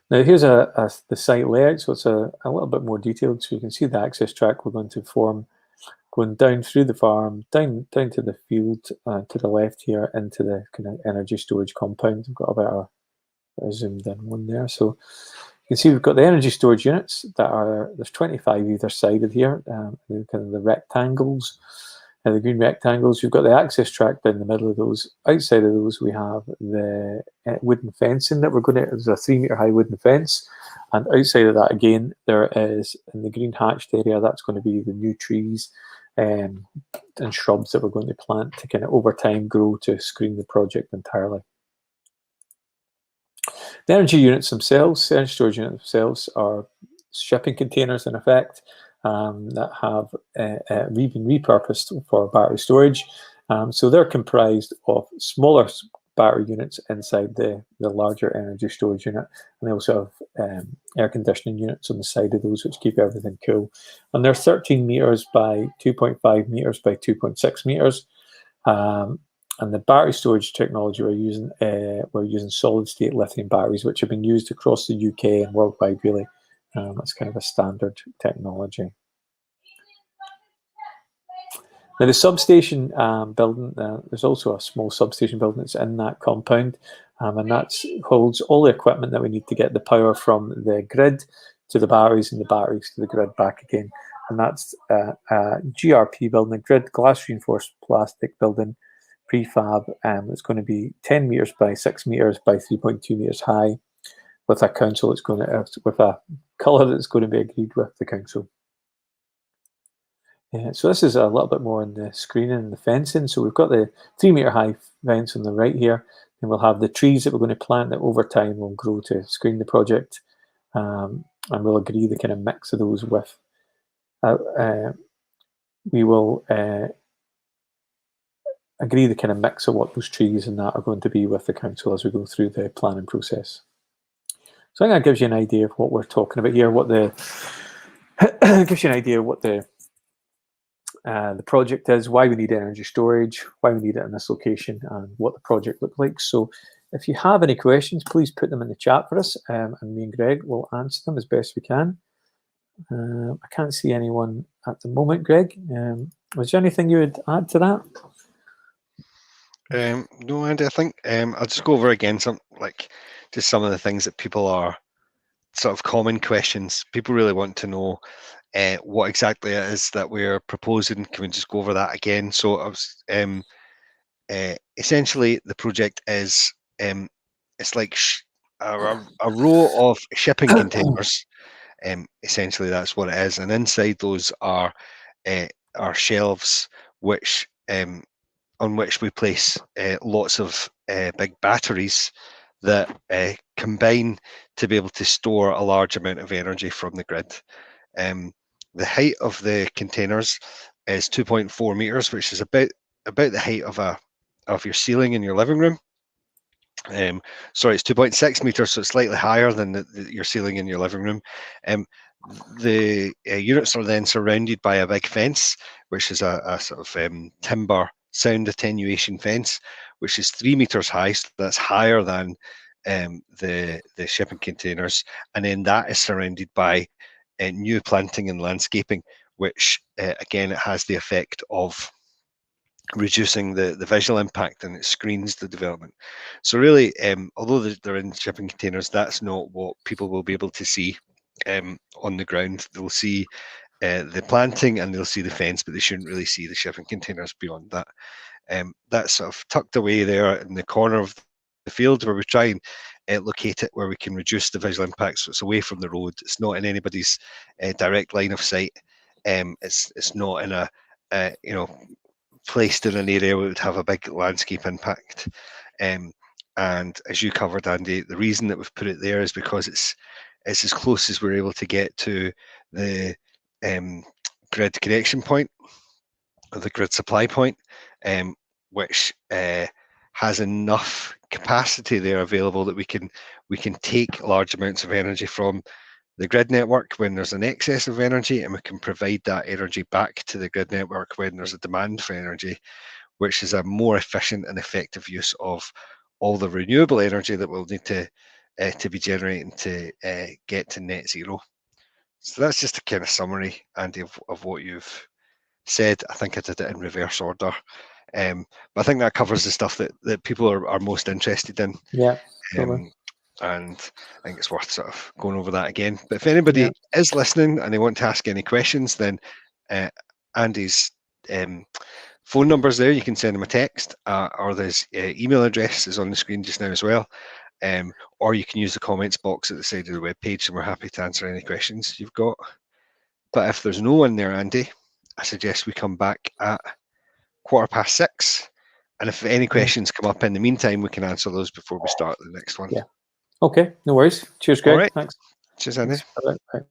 Now here's the site layout, so it's a little bit more detailed. So you can see the access track we're going to form going down through the farm, down to the field to the left here into the kind of energy storage compound. We've got a bit of zoomed in one there. So you can see we've got the energy storage units that are, there's 25 either side of here, kind of the rectangles. The green rectangles, you've got the access track down the middle of those. Outside of those, we have the wooden fencing that we're going to, there's a 3 metre high wooden fence. And outside of that, again, there is in the green hatched area, that's going to be the new trees and shrubs that we're going to plant to kind of over time grow to screen the project entirely. The energy units themselves, the energy storage units themselves are shipping containers in effect. That have been repurposed for battery storage. So they're comprised of smaller battery units inside the larger energy storage unit. And they also have air conditioning units on the side of those, which keep everything cool. And they're 13 metres by 2.5 metres by 2.6 metres. And the battery storage technology we're using solid state lithium batteries, which have been used across the UK and worldwide really. That's kind of a standard technology. Now the substation building, there's also a small substation building that's in that compound, and that holds all the equipment that we need to get the power from the grid to the batteries and the batteries to the grid back again. And that's a GRP building, a grid glass reinforced plastic building, prefab. It's going to be 10 metres by 6 metres by 3.2 metres high, with a council that's going to, with a colour that's going to be agreed with the council. So this is a little bit more on the screening and the fencing. So we've got the 3 metre high fence on the right here, and we'll have the trees that we're going to plant that over time will grow to screen the project, and we'll agree the kind of mix of those with. We will agree the kind of mix of what those trees and that are going to be with the council as we go through the planning process. So I think that gives you an idea of what we're talking about here. What the gives you an idea of what the project is, why we need energy storage, why we need it in this location, and what the project looks like. So if you have any questions, please put them in the chat for us, and me and Greg will answer them as best we can. I can't see anyone at the moment, Greg. Was there anything you would add to that? No, Andy, I think I'll just go over again just some of the things that people are sort of common questions. People really want to know what exactly it is that we're proposing. Can we just go over that again? So I was essentially the project is it's like a row of shipping containers. Essentially, that's what it is, and inside those are shelves which on which we place lots of big batteries that combine to be able to store a large amount of energy from the grid. The height of the containers is 2.4 meters, which is about the height of your ceiling in your living room. Sorry, it's 2.6 meters, so it's slightly higher than your ceiling in your living room. The units are then surrounded by a big fence, which is a sort of timber sound attenuation fence, which is 3 meters high, so that's higher than the shipping containers. And then that is surrounded by new planting and landscaping, which again, it has the effect of reducing the visual impact, and it screens the development. So really, although they're in shipping containers, that's not what people will be able to see on the ground. They'll see the planting and they'll see the fence, but they shouldn't really see the shipping containers beyond that. That's sort of tucked away there in the corner of the field where we try and locate it where we can reduce the visual impact, so it's away from the road. It's not in anybody's direct line of sight. It's not in a placed in an area where it would have a big landscape impact. And as you covered, Andy, the reason that we've put it there is because it's as close as we're able to get to the grid connection point, or the grid supply point, which has enough capacity there available that we can take large amounts of energy from the grid network when there's an excess of energy, and we can provide that energy back to the grid network when there's a demand for energy, which is a more efficient and effective use of all the renewable energy that we'll need to be generating to get to net zero. So that's just a kind of summary, Andy, of what you've said. I think I did it in reverse order. But I think that covers the stuff that people are most interested in. Yeah, totally. And I think it's worth sort of going over that again. But if anybody is listening and they want to ask any questions, then Andy's phone number's there. You can send him a text, or his email address is on the screen just now as well. Or you can use the comments box at the side of the webpage, and we're happy to answer any questions you've got. But if there's no one there, Andy, I suggest we come back at 6:15. And if any questions come up in the meantime, we can answer those before we start the next one. Yeah. Okay, no worries. Cheers, Greg. All right. Thanks. Cheers, Andy. Bye.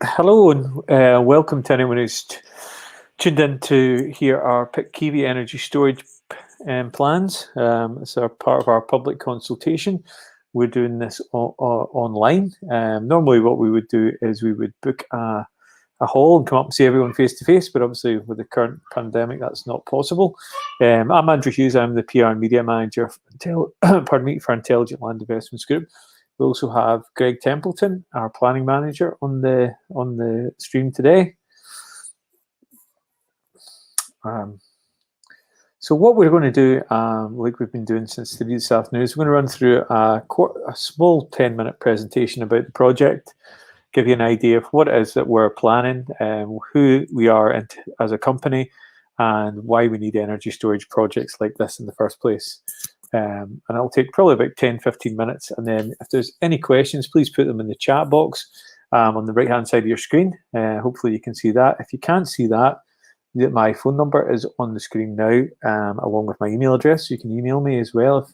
Hello and welcome to anyone who's tuned in to hear our Pitkevy energy storage plans. It's a part of our public consultation. We're doing this online. Normally what we would do is we would book a hall and come up and see everyone face to face, but obviously with the current pandemic that's not possible. I'm Andrew Hughes, I'm the PR and media manager for, for Intelligent Land Investments Group. We also have Greg Templeton, our planning manager, on the stream today. So what we're going to do, like we've been doing since this afternoon, is we're going to run through a small 10-minute presentation about the project, give you an idea of what it is that we're planning, who we are as a company, and why we need energy storage projects like this in the first place. And it'll take probably about 10-15 minutes. And then if there's any questions, please put them in the chat box on the right-hand side of your screen. Hopefully you can see that. If you can't see that, my phone number is on the screen now, along with my email address. You can email me as well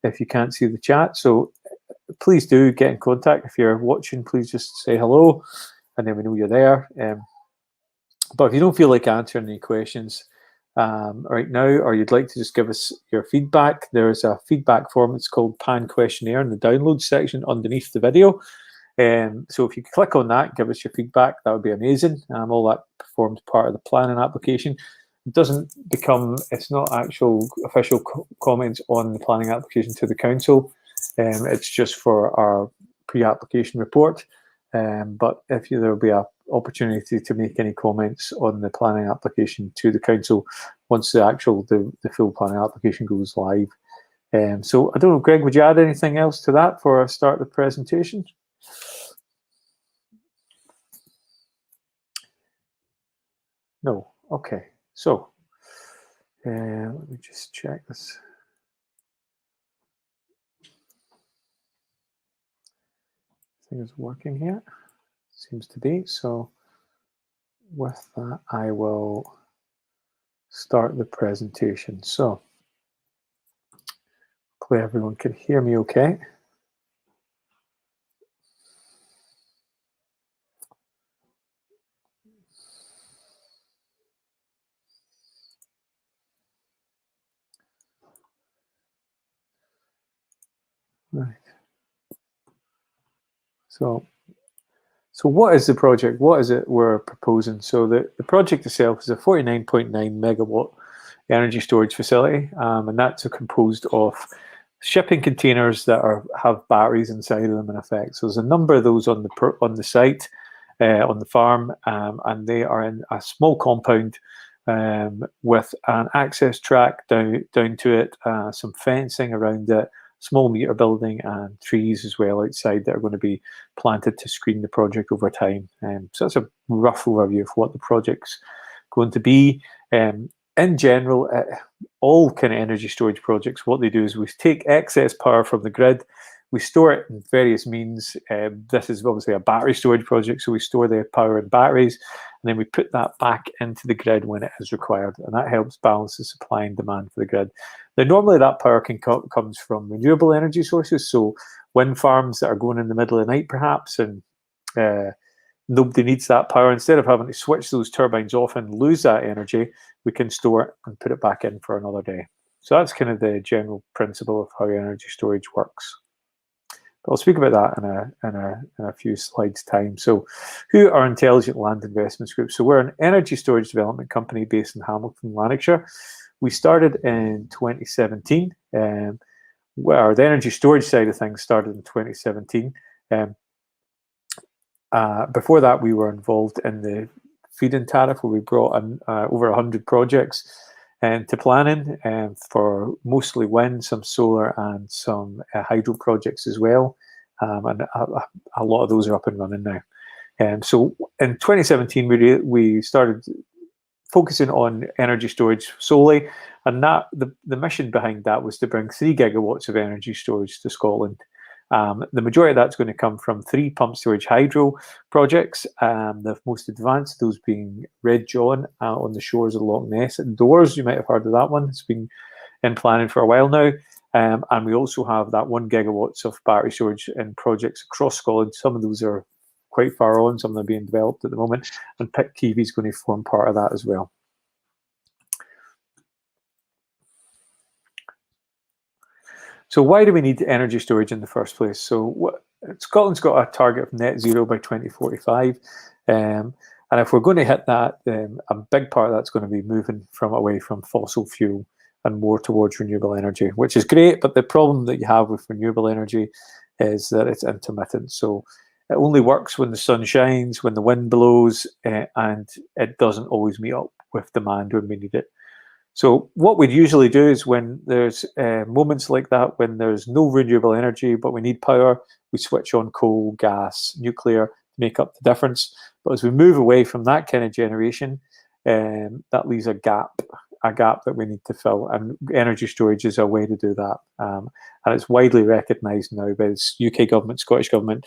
if you can't see the chat. So please do get in contact. If you're watching, please just say hello, and then we know you're there. But if you don't feel like answering any questions right now, or you'd like to just give us your feedback, there's a feedback form. It's called Pan Questionnaire in the download section underneath the video. So if you click on that, give us your feedback, that would be amazing. All that forms part of the planning application. It doesn't become, it's not actual official comments on the planning application to the council. It's just for our pre-application report. But if there will be an opportunity to make any comments on the planning application to the council once the full planning application goes live. So I don't know, Greg, would you add anything else to that for a start of the presentation? No. Okay. So let me just check this. Thing is working here. Seems to be. So with that, I will start the presentation. So hopefully everyone can hear me okay. Right. So what is the project? What is it we're proposing? So the project itself is a 49.9 megawatt energy storage facility, and that's composed of shipping containers that have batteries inside of them in effect. So there's a number of those on the site, on the farm, and they are in a small compound with an access track down to it, some fencing around it, small meter building, and trees as well outside that are going to be planted to screen the project over time. So that's a rough overview of what the project's going to be. In general, all kind of energy storage projects, what they do is we take excess power from the grid, we store it in various means. This is obviously a battery storage project, so we store the power in batteries, and then we put that back into the grid when it is required, and that helps balance the supply and demand for the grid. Now, normally that power comes from renewable energy sources, so wind farms that are going in the middle of the night, perhaps, and nobody needs that power. Instead of having to switch those turbines off and lose that energy, we can store it and put it back in for another day. So that's kind of the general principle of how energy storage works. But I'll speak about that in a few slides' time. So who are Intelligent Land Investments Group? So we're an energy storage development company based in Hamilton, Lanarkshire. We started in 2017, where the energy storage side of things started in 2017. Before that, we were involved in the feed-in tariff, where we brought in over 100 projects to planning for mostly wind, some solar, and some hydro projects as well. And a lot of those are up and running now. So in 2017, we started focusing on energy storage solely, and that the mission behind that was to bring 3 gigawatts of energy storage to Scotland. The majority of that's going to come from 3 pump storage hydro projects, the most advanced of those being Red John on the shores of Loch Ness at Doors. You might have heard of that one. It's been in planning for a while now. And we also have that 1 gigawatts of battery storage in projects across Scotland. Some of those are quite far on. Some of them are being developed at the moment, and Pitkevy is going to form part of that as well. So why do we need energy storage in the first place? So Scotland's got a target of net zero by 2045. And if we're going to hit that, a big part of that's going to be moving away from fossil fuel and more towards renewable energy, which is great. But the problem that you have with renewable energy is that it's intermittent. So it only works when the sun shines, when the wind blows, and it doesn't always meet up with demand when we need it. So what we'd usually do is when there's moments like that, when there's no renewable energy, but we need power, we switch on coal, gas, nuclear, make up the difference. But as we move away from that kind of generation, that leaves a gap that we need to fill. And energy storage is a way to do that. And it's widely recognised now by the UK government, Scottish government,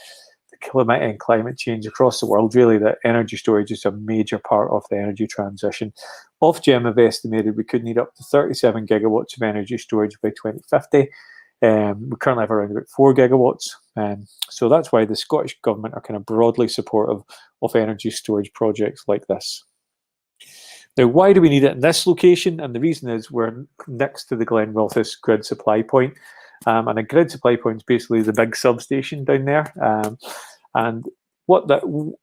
climate change across the world, really, that energy storage is a major part of the energy transition. Ofgem have estimated we could need up to 37 gigawatts of energy storage by 2050. We currently have around about 4 gigawatts. So that's why the Scottish government are kind of broadly supportive of energy storage projects like this. Now, why do we need it in this location? And the reason is we're next to the Glenrothes grid supply point. And a grid supply point is basically the big substation down there. And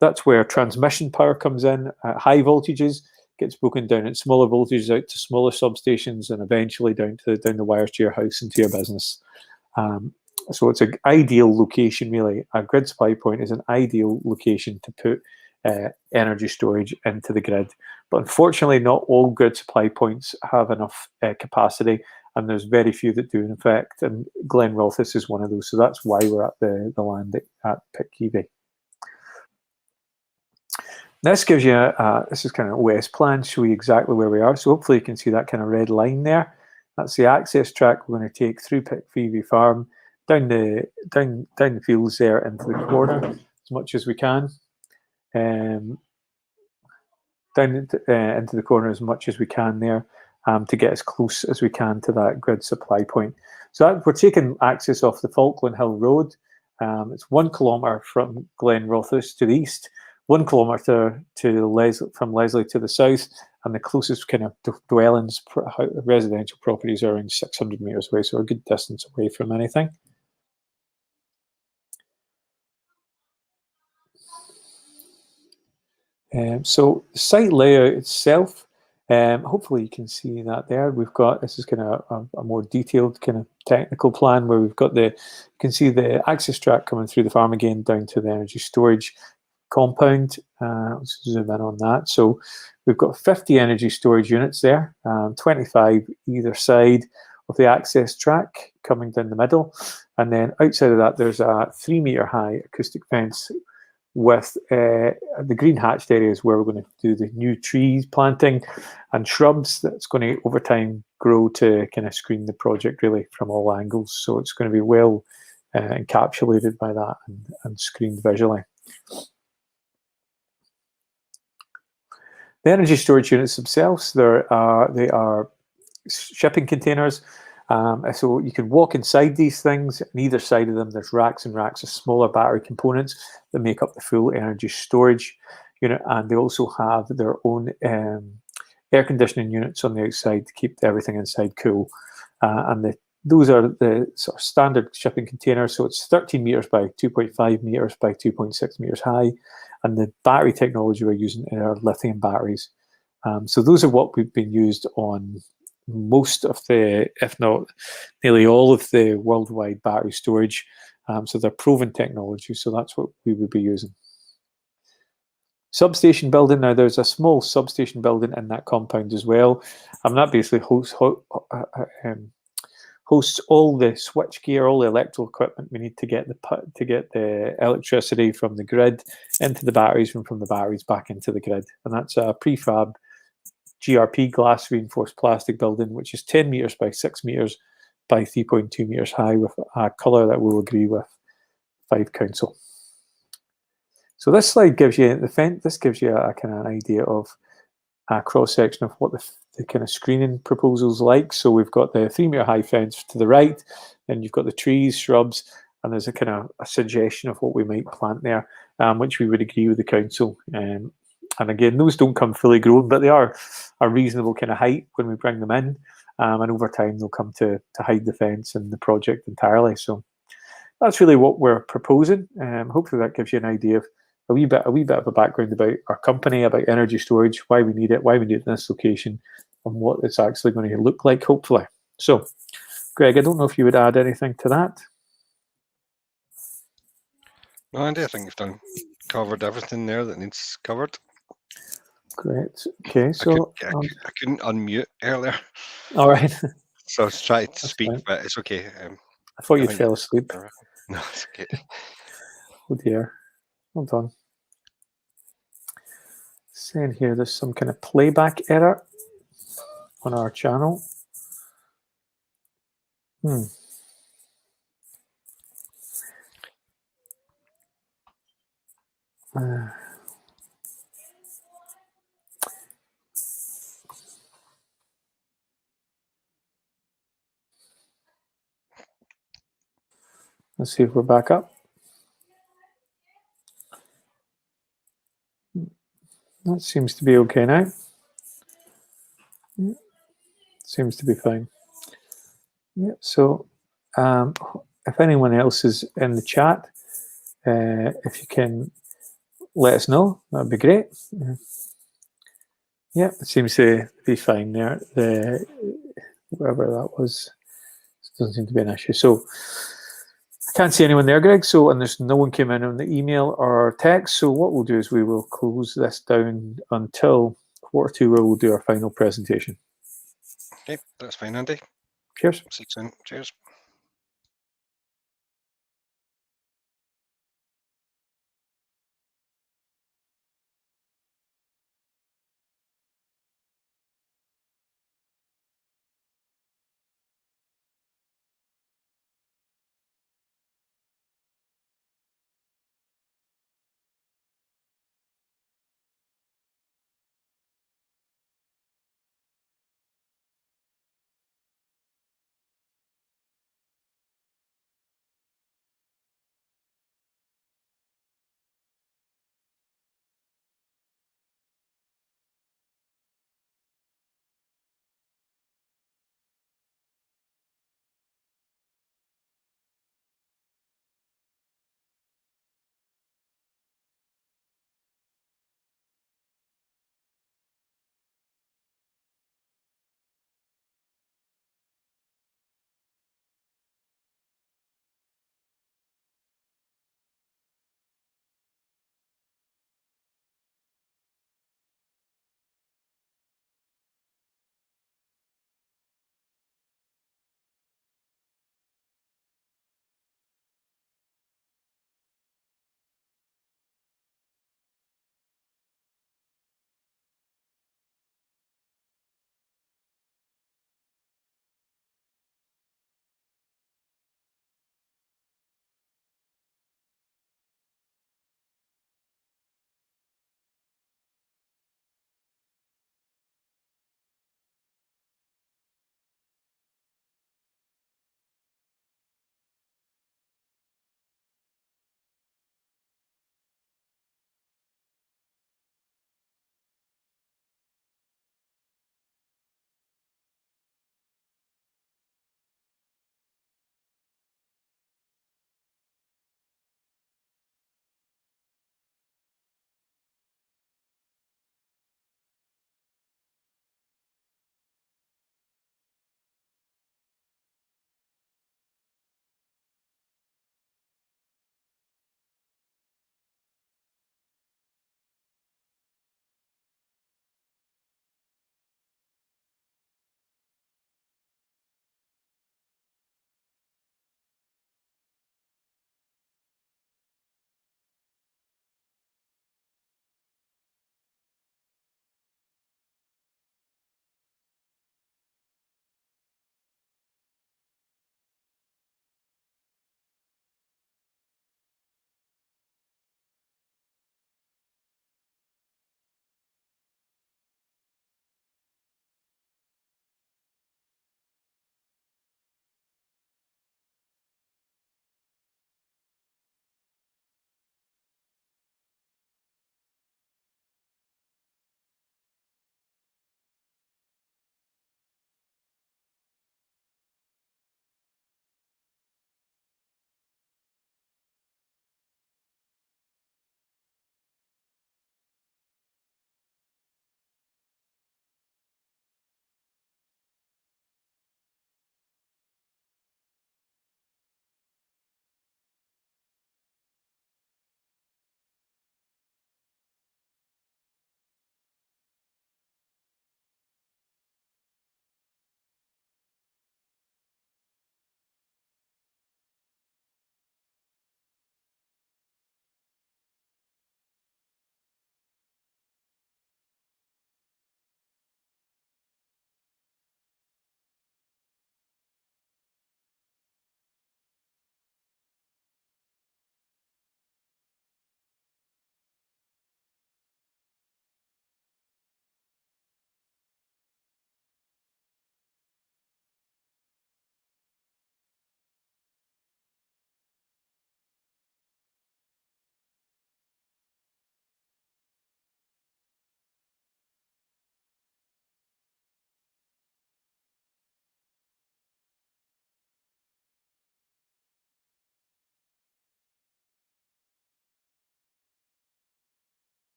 that's where transmission power comes in at high voltages, gets broken down at smaller voltages out to smaller substations, and eventually down the wires to your house and to your business. So it's an ideal location, really. A grid supply point is an ideal location to put energy storage into the grid. But unfortunately, not all grid supply points have enough capacity, and there's very few that do, in fact, and Glenrothes is one of those. So that's why we're at the land at Pitkevy. This gives you, this is kind of OS plan, show you exactly where we are. So hopefully you can see that kind of red line there. That's the access track we're going to take through Pitkevy Farm, down the fields there into the corner as much as we can. Down into the corner as much as we can there, to get as close as we can to that grid supply point. So we're taking access off the Falkland Hill Road. It's 1 kilometre from Glenrothes to the east, 1 kilometre from Leslie to the south, and the closest kind of dwellings, residential properties, are around 600 metres away, so a good distance away from anything. So the site layout itself, hopefully you can see that there. We've got, this is kind of a more detailed kind of technical plan where we've got you can see the access track coming through the farm again down to the energy storage compound. Let's zoom in on that. So we've got 50 energy storage units there, 25 either side of the access track coming down the middle. And then outside of that, there's a 3 metre high acoustic fence with the green hatched areas where we're going to do the new trees planting and shrubs that's going to over time grow to kind of screen the project really from all angles. So it's going to be well encapsulated by that and screened visually. The energy storage units themselves, they are shipping containers. So you can walk inside these things, and either side of them there's racks and racks of smaller battery components that make up the full energy storage unit, and they also have their own air conditioning units on the outside to keep everything inside cool. Those are the sort of standard shipping containers, so it's 13 metres by 2.5 metres by 2.6 metres high, and the battery technology we're using are lithium batteries. So those are what we've been used on most of the, if not nearly all of the worldwide battery storage. So they're proven technology, so that's what we would be using. Substation building, now there's a small substation building in that compound as well. That basically hosts all the switch gear, all the electrical equipment we need to get the electricity from the grid into the batteries and from the batteries back into the grid. And that's a prefab GRP glass reinforced plastic building, which is 10 metres by 6 metres by 3.2 metres high, with a colour that we'll agree with Fife Council. So this slide gives you this gives you a kind of an idea of a cross section of what the kind of screening proposals like. So we've got the 3 metre high fence to the right, then you've got the trees, shrubs, and there's a kind of a suggestion of what we might plant there, which we would agree with the council. And again, those don't come fully grown, but they are a reasonable kind of height when we bring them in. And over time, they'll come to hide the fence and the project entirely. So that's really what we're proposing. Hopefully, that gives you an idea of a wee bit of a background about our company, about energy storage, why we need it, why we need it in this location, and what it's actually going to look like. Hopefully, so. Greg, I don't know if you would add anything to that. No, Andy, I think you've covered everything there that needs covered. Great. Okay, so I couldn't unmute earlier. All right. So I was trying to speak, fine. but it's okay. I thought you fell asleep. No, it's okay. Oh dear. Hold on. Saying here there's some kind of playback error on our channel. Let's see if we're back up. That seems to be okay now. Seems to be fine. Yeah, so if anyone else is in the chat, if you can let us know, that'd be great. Yeah, it seems to be fine there. Whatever that was, doesn't seem to be an issue. So I can't see anyone there, Greg. So, and there's no one came in on the email or text. So what we'll do is we will close this down until 2:15, where we'll do our final presentation. Okay, that's fine, Andy. Cheers. See you soon. Cheers.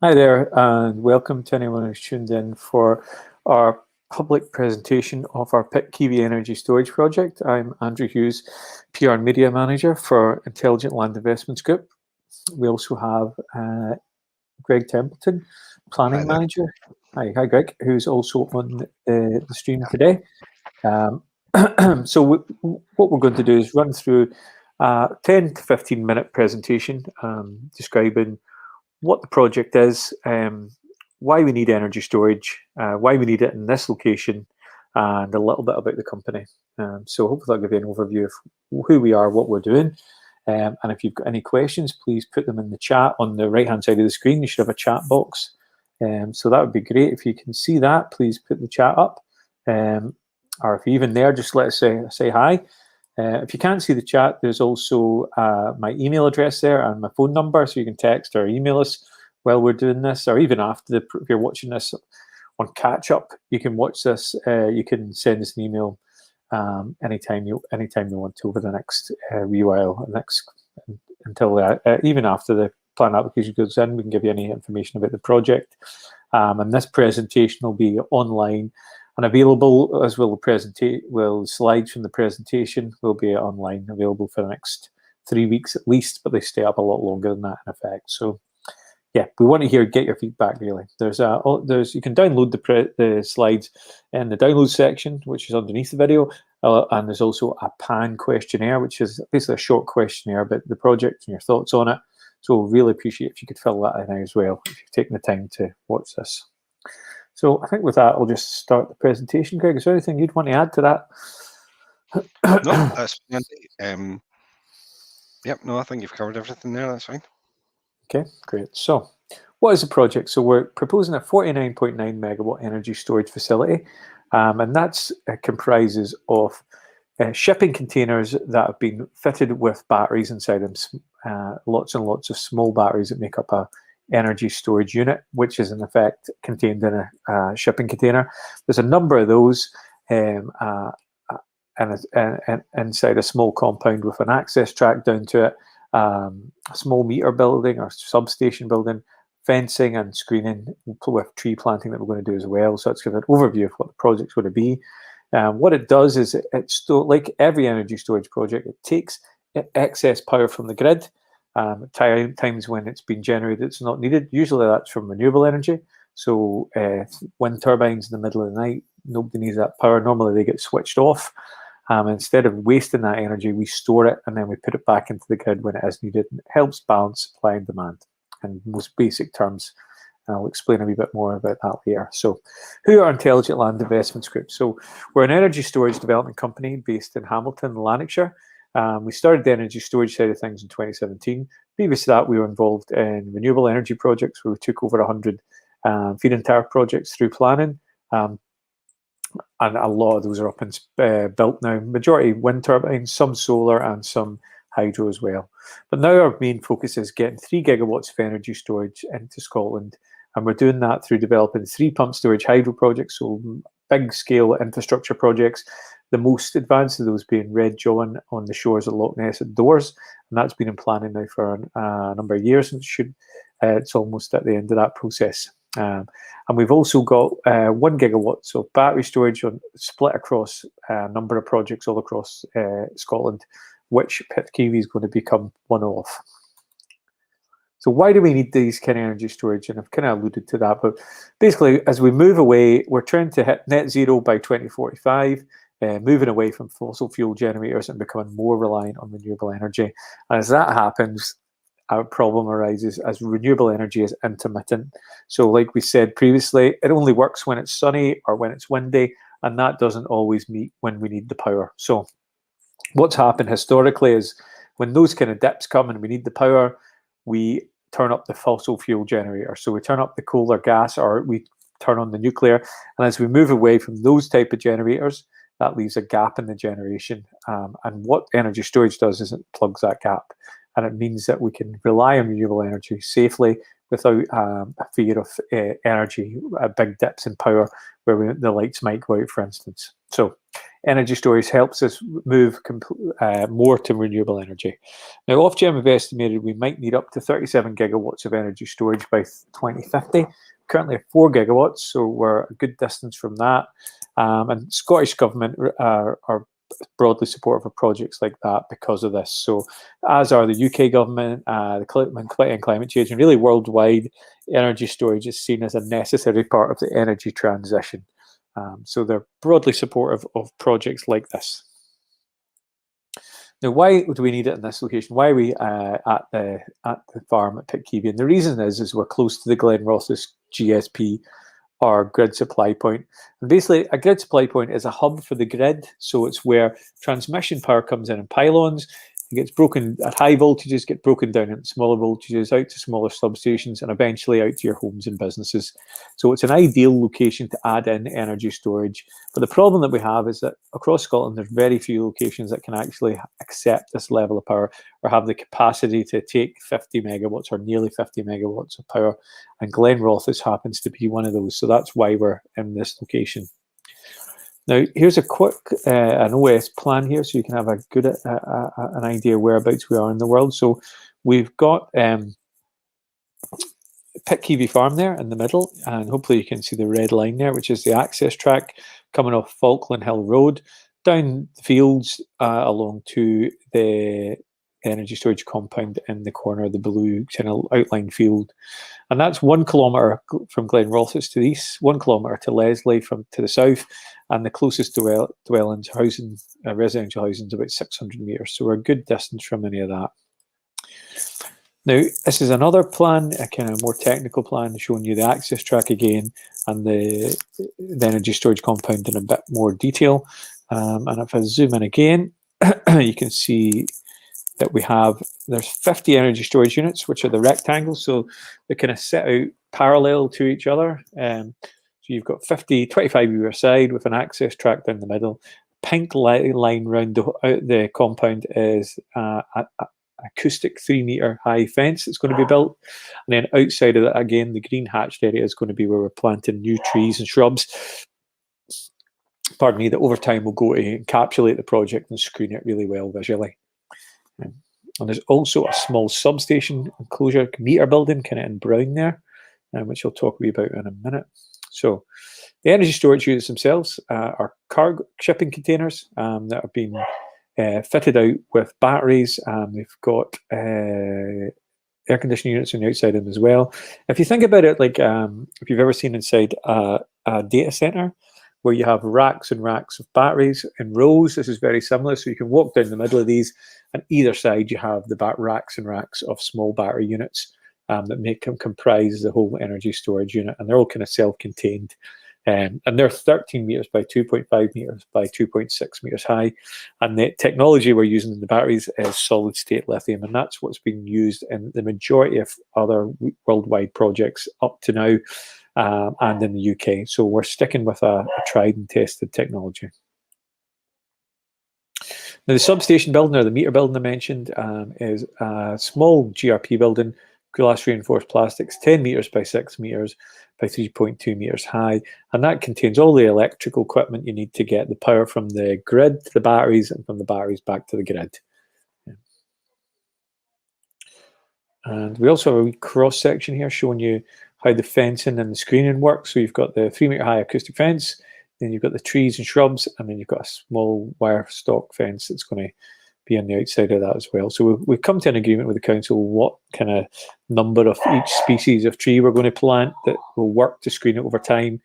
Hi there, and welcome to anyone who's tuned in for our public presentation of our Pitkevy energy storage project. I'm Andrew Hughes, PR and Media Manager for Intelligent Land Investments Group. We also have Greg Templeton, Planning Manager. Hi, Greg, who's also on the stream today. So what we're going to do is run through a 10 to 15 minute presentation describing what the project is, why we need energy storage, why we need it in this location, and a little bit about the company. So hopefully I'll give you an overview of who we are, what we're doing. And if you've got any questions, please put them in the chat on the right-hand side of the screen. You should have a chat box. So that would be great. If you can see that, please put the chat up. Or if you're even there, just let us say hi. If you can't see the chat, there's also my email address there and my phone number, so you can text or email us while we're doing this, or even after if you're watching this on catch up, you can watch this. You can send us an email anytime you want to over the next wee while, until even after the plan application goes in, we can give you any information about the project. And this presentation will be online and available, as will the slides from the presentation will be online, available for the next 3 weeks at least, but they stay up a lot longer than that in effect. So yeah, we want to get your feedback really. You can download the slides in the download section, which is underneath the video, and there's also a PAN questionnaire, which is basically a short questionnaire about the project and your thoughts on it. So really appreciate if you could fill that in as well, if you've taken the time to watch this. So I think with that, I'll just start the presentation. Greg, is there anything you'd want to add to that? No, that's fine. Yep, no, I think you've covered everything there. That's fine. Okay, great. So what is the project? So we're proposing a 49.9 megawatt energy storage facility, and that comprises of shipping containers that have been fitted with batteries inside them, lots and lots of small batteries that make up a energy storage unit, which is in effect contained in a shipping container. There's a number of those and inside a small compound with an access track down to it, a small meter building or substation building, fencing and screening with tree planting that we're going to do as well. So that's kind of an overview of what the project's going to be. What it does is it's like every energy storage project, it takes excess power from the grid. Times when it's been generated, it's not needed. Usually that's from renewable energy. So wind turbines in the middle of the night, nobody needs that power. Normally they get switched off. Instead of wasting that energy, we store it and then we put it back into the grid when it is needed. And it helps balance supply and demand in most basic terms. I'll explain a wee bit more about that later. So who are Intelligent Land Investments Group? So we're an energy storage development company based in Hamilton, Lanarkshire. We started the energy storage side of things in 2017. Previous to that, we were involved in renewable energy projects where we took over 100 feed-in tariff projects through planning. And a lot of those are up and built now. Majority wind turbines, some solar and some hydro as well. But now our main focus is getting 3 gigawatts of energy storage into Scotland. And we're doing that through developing 3 pump storage hydro projects, so big scale infrastructure projects. The most advanced of those being Red John on the shores of Loch Ness at Doors. And that's been in planning now for a number of years, and it's almost at the end of that process. And we've also got 1 gigawatt of battery storage split across a number of projects all across Scotland, which Pitkevy is going to become one of. So why do we need these kind of energy storage? And I've kind of alluded to that, but basically as we move away, we're trying to hit net zero by 2045, moving away from fossil fuel generators and becoming more reliant on renewable energy. And as that happens, our problem arises as renewable energy is intermittent. So like we said previously, it only works when it's sunny or when it's windy, and that doesn't always meet when we need the power. So what's happened historically is when those kind of dips come and we need the power, we turn up the fossil fuel generator. So we turn up the coal or gas, or we turn on the nuclear. And as we move away from those type of generators, that leaves a gap in the generation. And what energy storage does is it plugs that gap. And it means that we can rely on renewable energy safely without a fear of energy, big dips in power where the lights might go out, for instance. So energy storage helps us move more to renewable energy. Now, Ofgem have estimated we might need up to 37 gigawatts of energy storage by 2050. Currently at 4 gigawatts, so we're a good distance from that. And Scottish Government are broadly supportive of projects like that because of this. So, as are the UK government, the climate change, and really worldwide, energy storage is seen as a necessary part of the energy transition. So they're broadly supportive of projects like this. Now, why do we need it in this location? Why are we at the farm at Pitkevy? And the reason is we're close to the Glenrothes GSP, our grid supply point. And basically, a grid supply point is a hub for the grid. So it's where transmission power comes in pylons. It gets broken at high voltages, get broken down into smaller voltages, out to smaller substations, and eventually out to your homes and businesses. So it's an ideal location to add in energy storage. But the problem that we have is that across Scotland, there's very few locations that can actually accept this level of power or have the capacity to take 50 megawatts or nearly 50 megawatts of power. And Glenrothes happens to be one of those. So that's why we're in this location. Now, here's a quick an OS plan here, so you can have a good an idea whereabouts we are in the world. So we've got Pitkevy Farm there in the middle, and hopefully you can see the red line there, which is the access track coming off Falkland Hill Road, down the fields along to the energy storage compound in the corner of the blue kind of outlined field. And that's 1 kilometre from Glenrothes to the east, 1 kilometre to Leslie to the south, and the closest dwellings, housing, residential housing, is about 600 metres. So we're a good distance from any of that. Now, this is another plan, a kind of more technical plan, showing you the access track again and the energy storage compound in a bit more detail. And if I zoom in again, you can see that there's 50 energy storage units, which are the rectangles. So they kind of set out parallel to each other. So you've got 25 either side with an access track down the middle. Pink line around the compound is acoustic 3-metre high fence that's going to be built. And then outside of that, again, the green hatched area is going to be where we're planting new trees and shrubs. Pardon me, that over time will go to encapsulate the project and screen it really well visually. And there's also a small substation enclosure meter building kind of in brown there, which I'll talk about in a minute. So the energy storage units themselves are cargo shipping containers that have been fitted out with batteries. They've got air conditioning units on the outside of them as well. If you think about it, like if you've ever seen inside a data center where you have racks and racks of batteries in rows, this is very similar. So you can walk down the middle of these, and either side you have the racks and racks of small battery units that make them comprise the whole energy storage unit, and they're all kind of self-contained. And they're 13 meters by 2.5 meters by 2.6 meters high. And the technology we're using in the batteries is solid state lithium. And that's what's being used in the majority of other worldwide projects up to now and in the UK. So we're sticking with a tried and tested technology. Now, the substation building, or the meter building I mentioned, is a small GRP building, glass reinforced plastics, 10 meters by 6 meters by 3.2 meters high. And that contains all the electrical equipment you need to get the power from the grid to the batteries, and from the batteries back to the grid. And we also have a wee cross section here showing you how the fencing and the screening works. So you've got the 3-meter high acoustic fence, then you've got the trees and shrubs, and then you've got a small wire stock fence that's going to be on the outside of that as well. So we've come to an agreement with the council what kind of number of each species of tree we're going to plant that will work to screen it over time.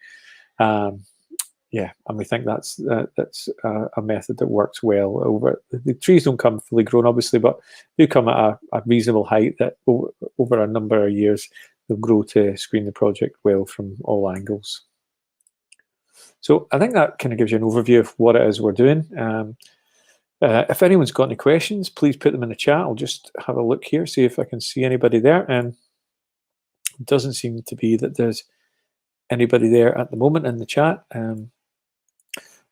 Yeah, and we think that's a method that works well. The trees don't come fully grown, obviously, but do come at a reasonable height that over a number of years they'll grow to screen the project well from all angles. So I think that kind of gives you an overview of what it is we're doing. If anyone's got any questions, please put them in the chat. I'll just have a look here, see if I can see anybody there. And it doesn't seem to be that there's anybody there at the moment in the chat. I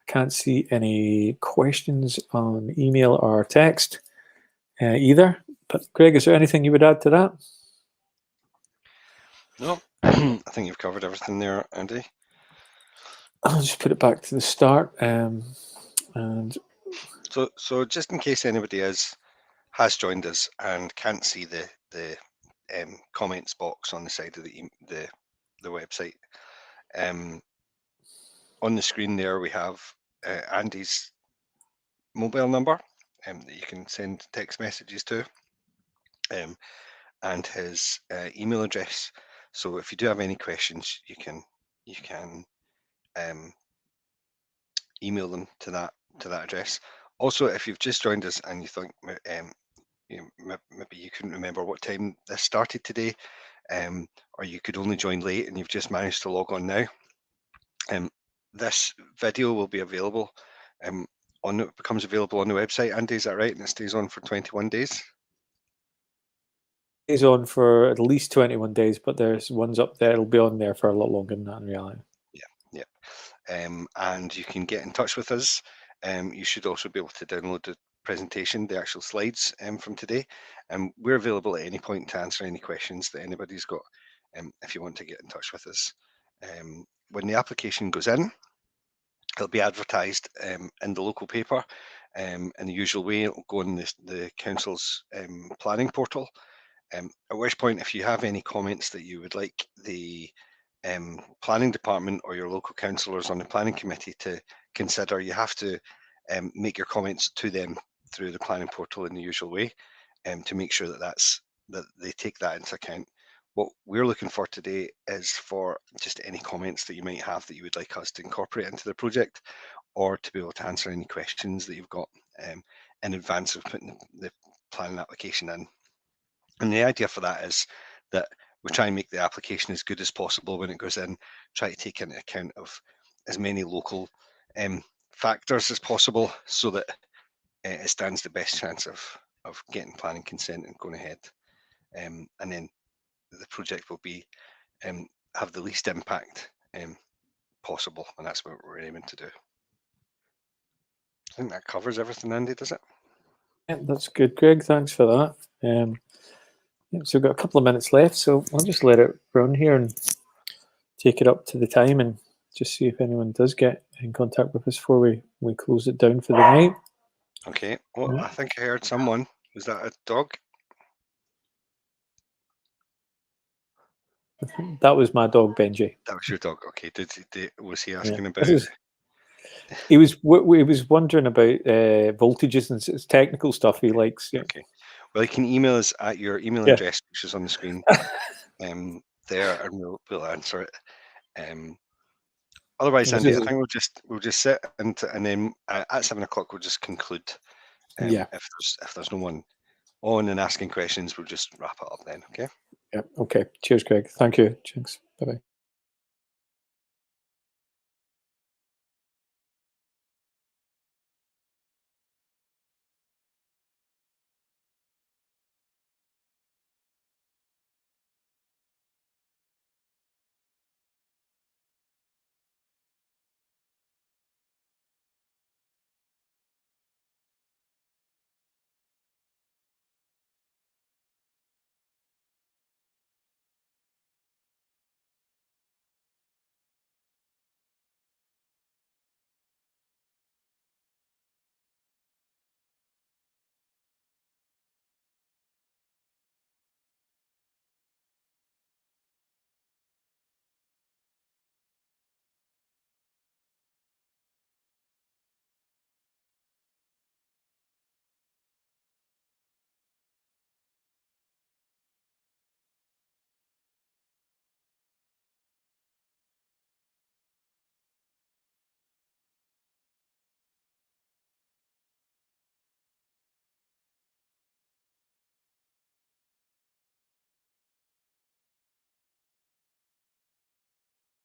can't see any questions on email or text either. But Greg, is there anything you would add to that? No, I think you've covered everything there, Andy. I'll just put it back to the start. And so just in case anybody has joined us and can't see the comments box on the side of the website, on the screen there we have Andy's mobile number that you can send text messages to, and his email address. So if you do have any questions, you can email them to that address. Also, if you've just joined us and you think maybe you couldn't remember what time this started today, or you could only join late and you've just managed to log on now, this video will be available becomes available on the website. Andy, is that right? And it stays on for 21 days? It's on for at least 21 days, but there's ones up there. It'll be on there for a lot longer than that in reality. Yeah. And you can get in touch with us. You should also be able to download the presentation, the actual slides from today. We're available at any point to answer any questions that anybody's got if you want to get in touch with us. When the application goes in, it'll be advertised in the local paper in the usual way. It'll go on the council's planning portal. At which point, if you have any comments that you would like the planning department or your local councillors on the planning committee to consider, you have to make your comments to them through the planning portal in the usual way to make sure that they take that into account. What we're looking for today is for just any comments that you might have that you would like us to incorporate into the project, or to be able to answer any questions that you've got in advance of putting the planning application in. And the idea for that is that we try and make the application as good as possible when it goes in, try to take into account of as many local factors as possible, so that it stands the best chance of getting planning consent and going ahead. And then the project will be have the least impact possible, and that's what we're aiming to do. I think that covers everything, Andy, does it? Yeah, that's good, Greg. Thanks for that. So we've got a couple of minutes left, so I'll just let it run here and take it up to the time and just see if anyone does get in contact with us before we close it down for the night. Okay. Well, I think I heard someone. Was that a dog? That was my dog, Benji. That was your dog. Okay. Was he asking about? He was wondering about voltages and technical stuff he likes. Yeah. Okay. Well, you can email us at your email address, which is on the screen there, and we'll answer it. Otherwise, Andy, I think we'll just sit and then at 7 o'clock we'll just conclude. If there's no one on and asking questions, we'll just wrap it up then. Okay. Yeah. Okay. Cheers, Greg. Thank you. Thanks. Bye bye.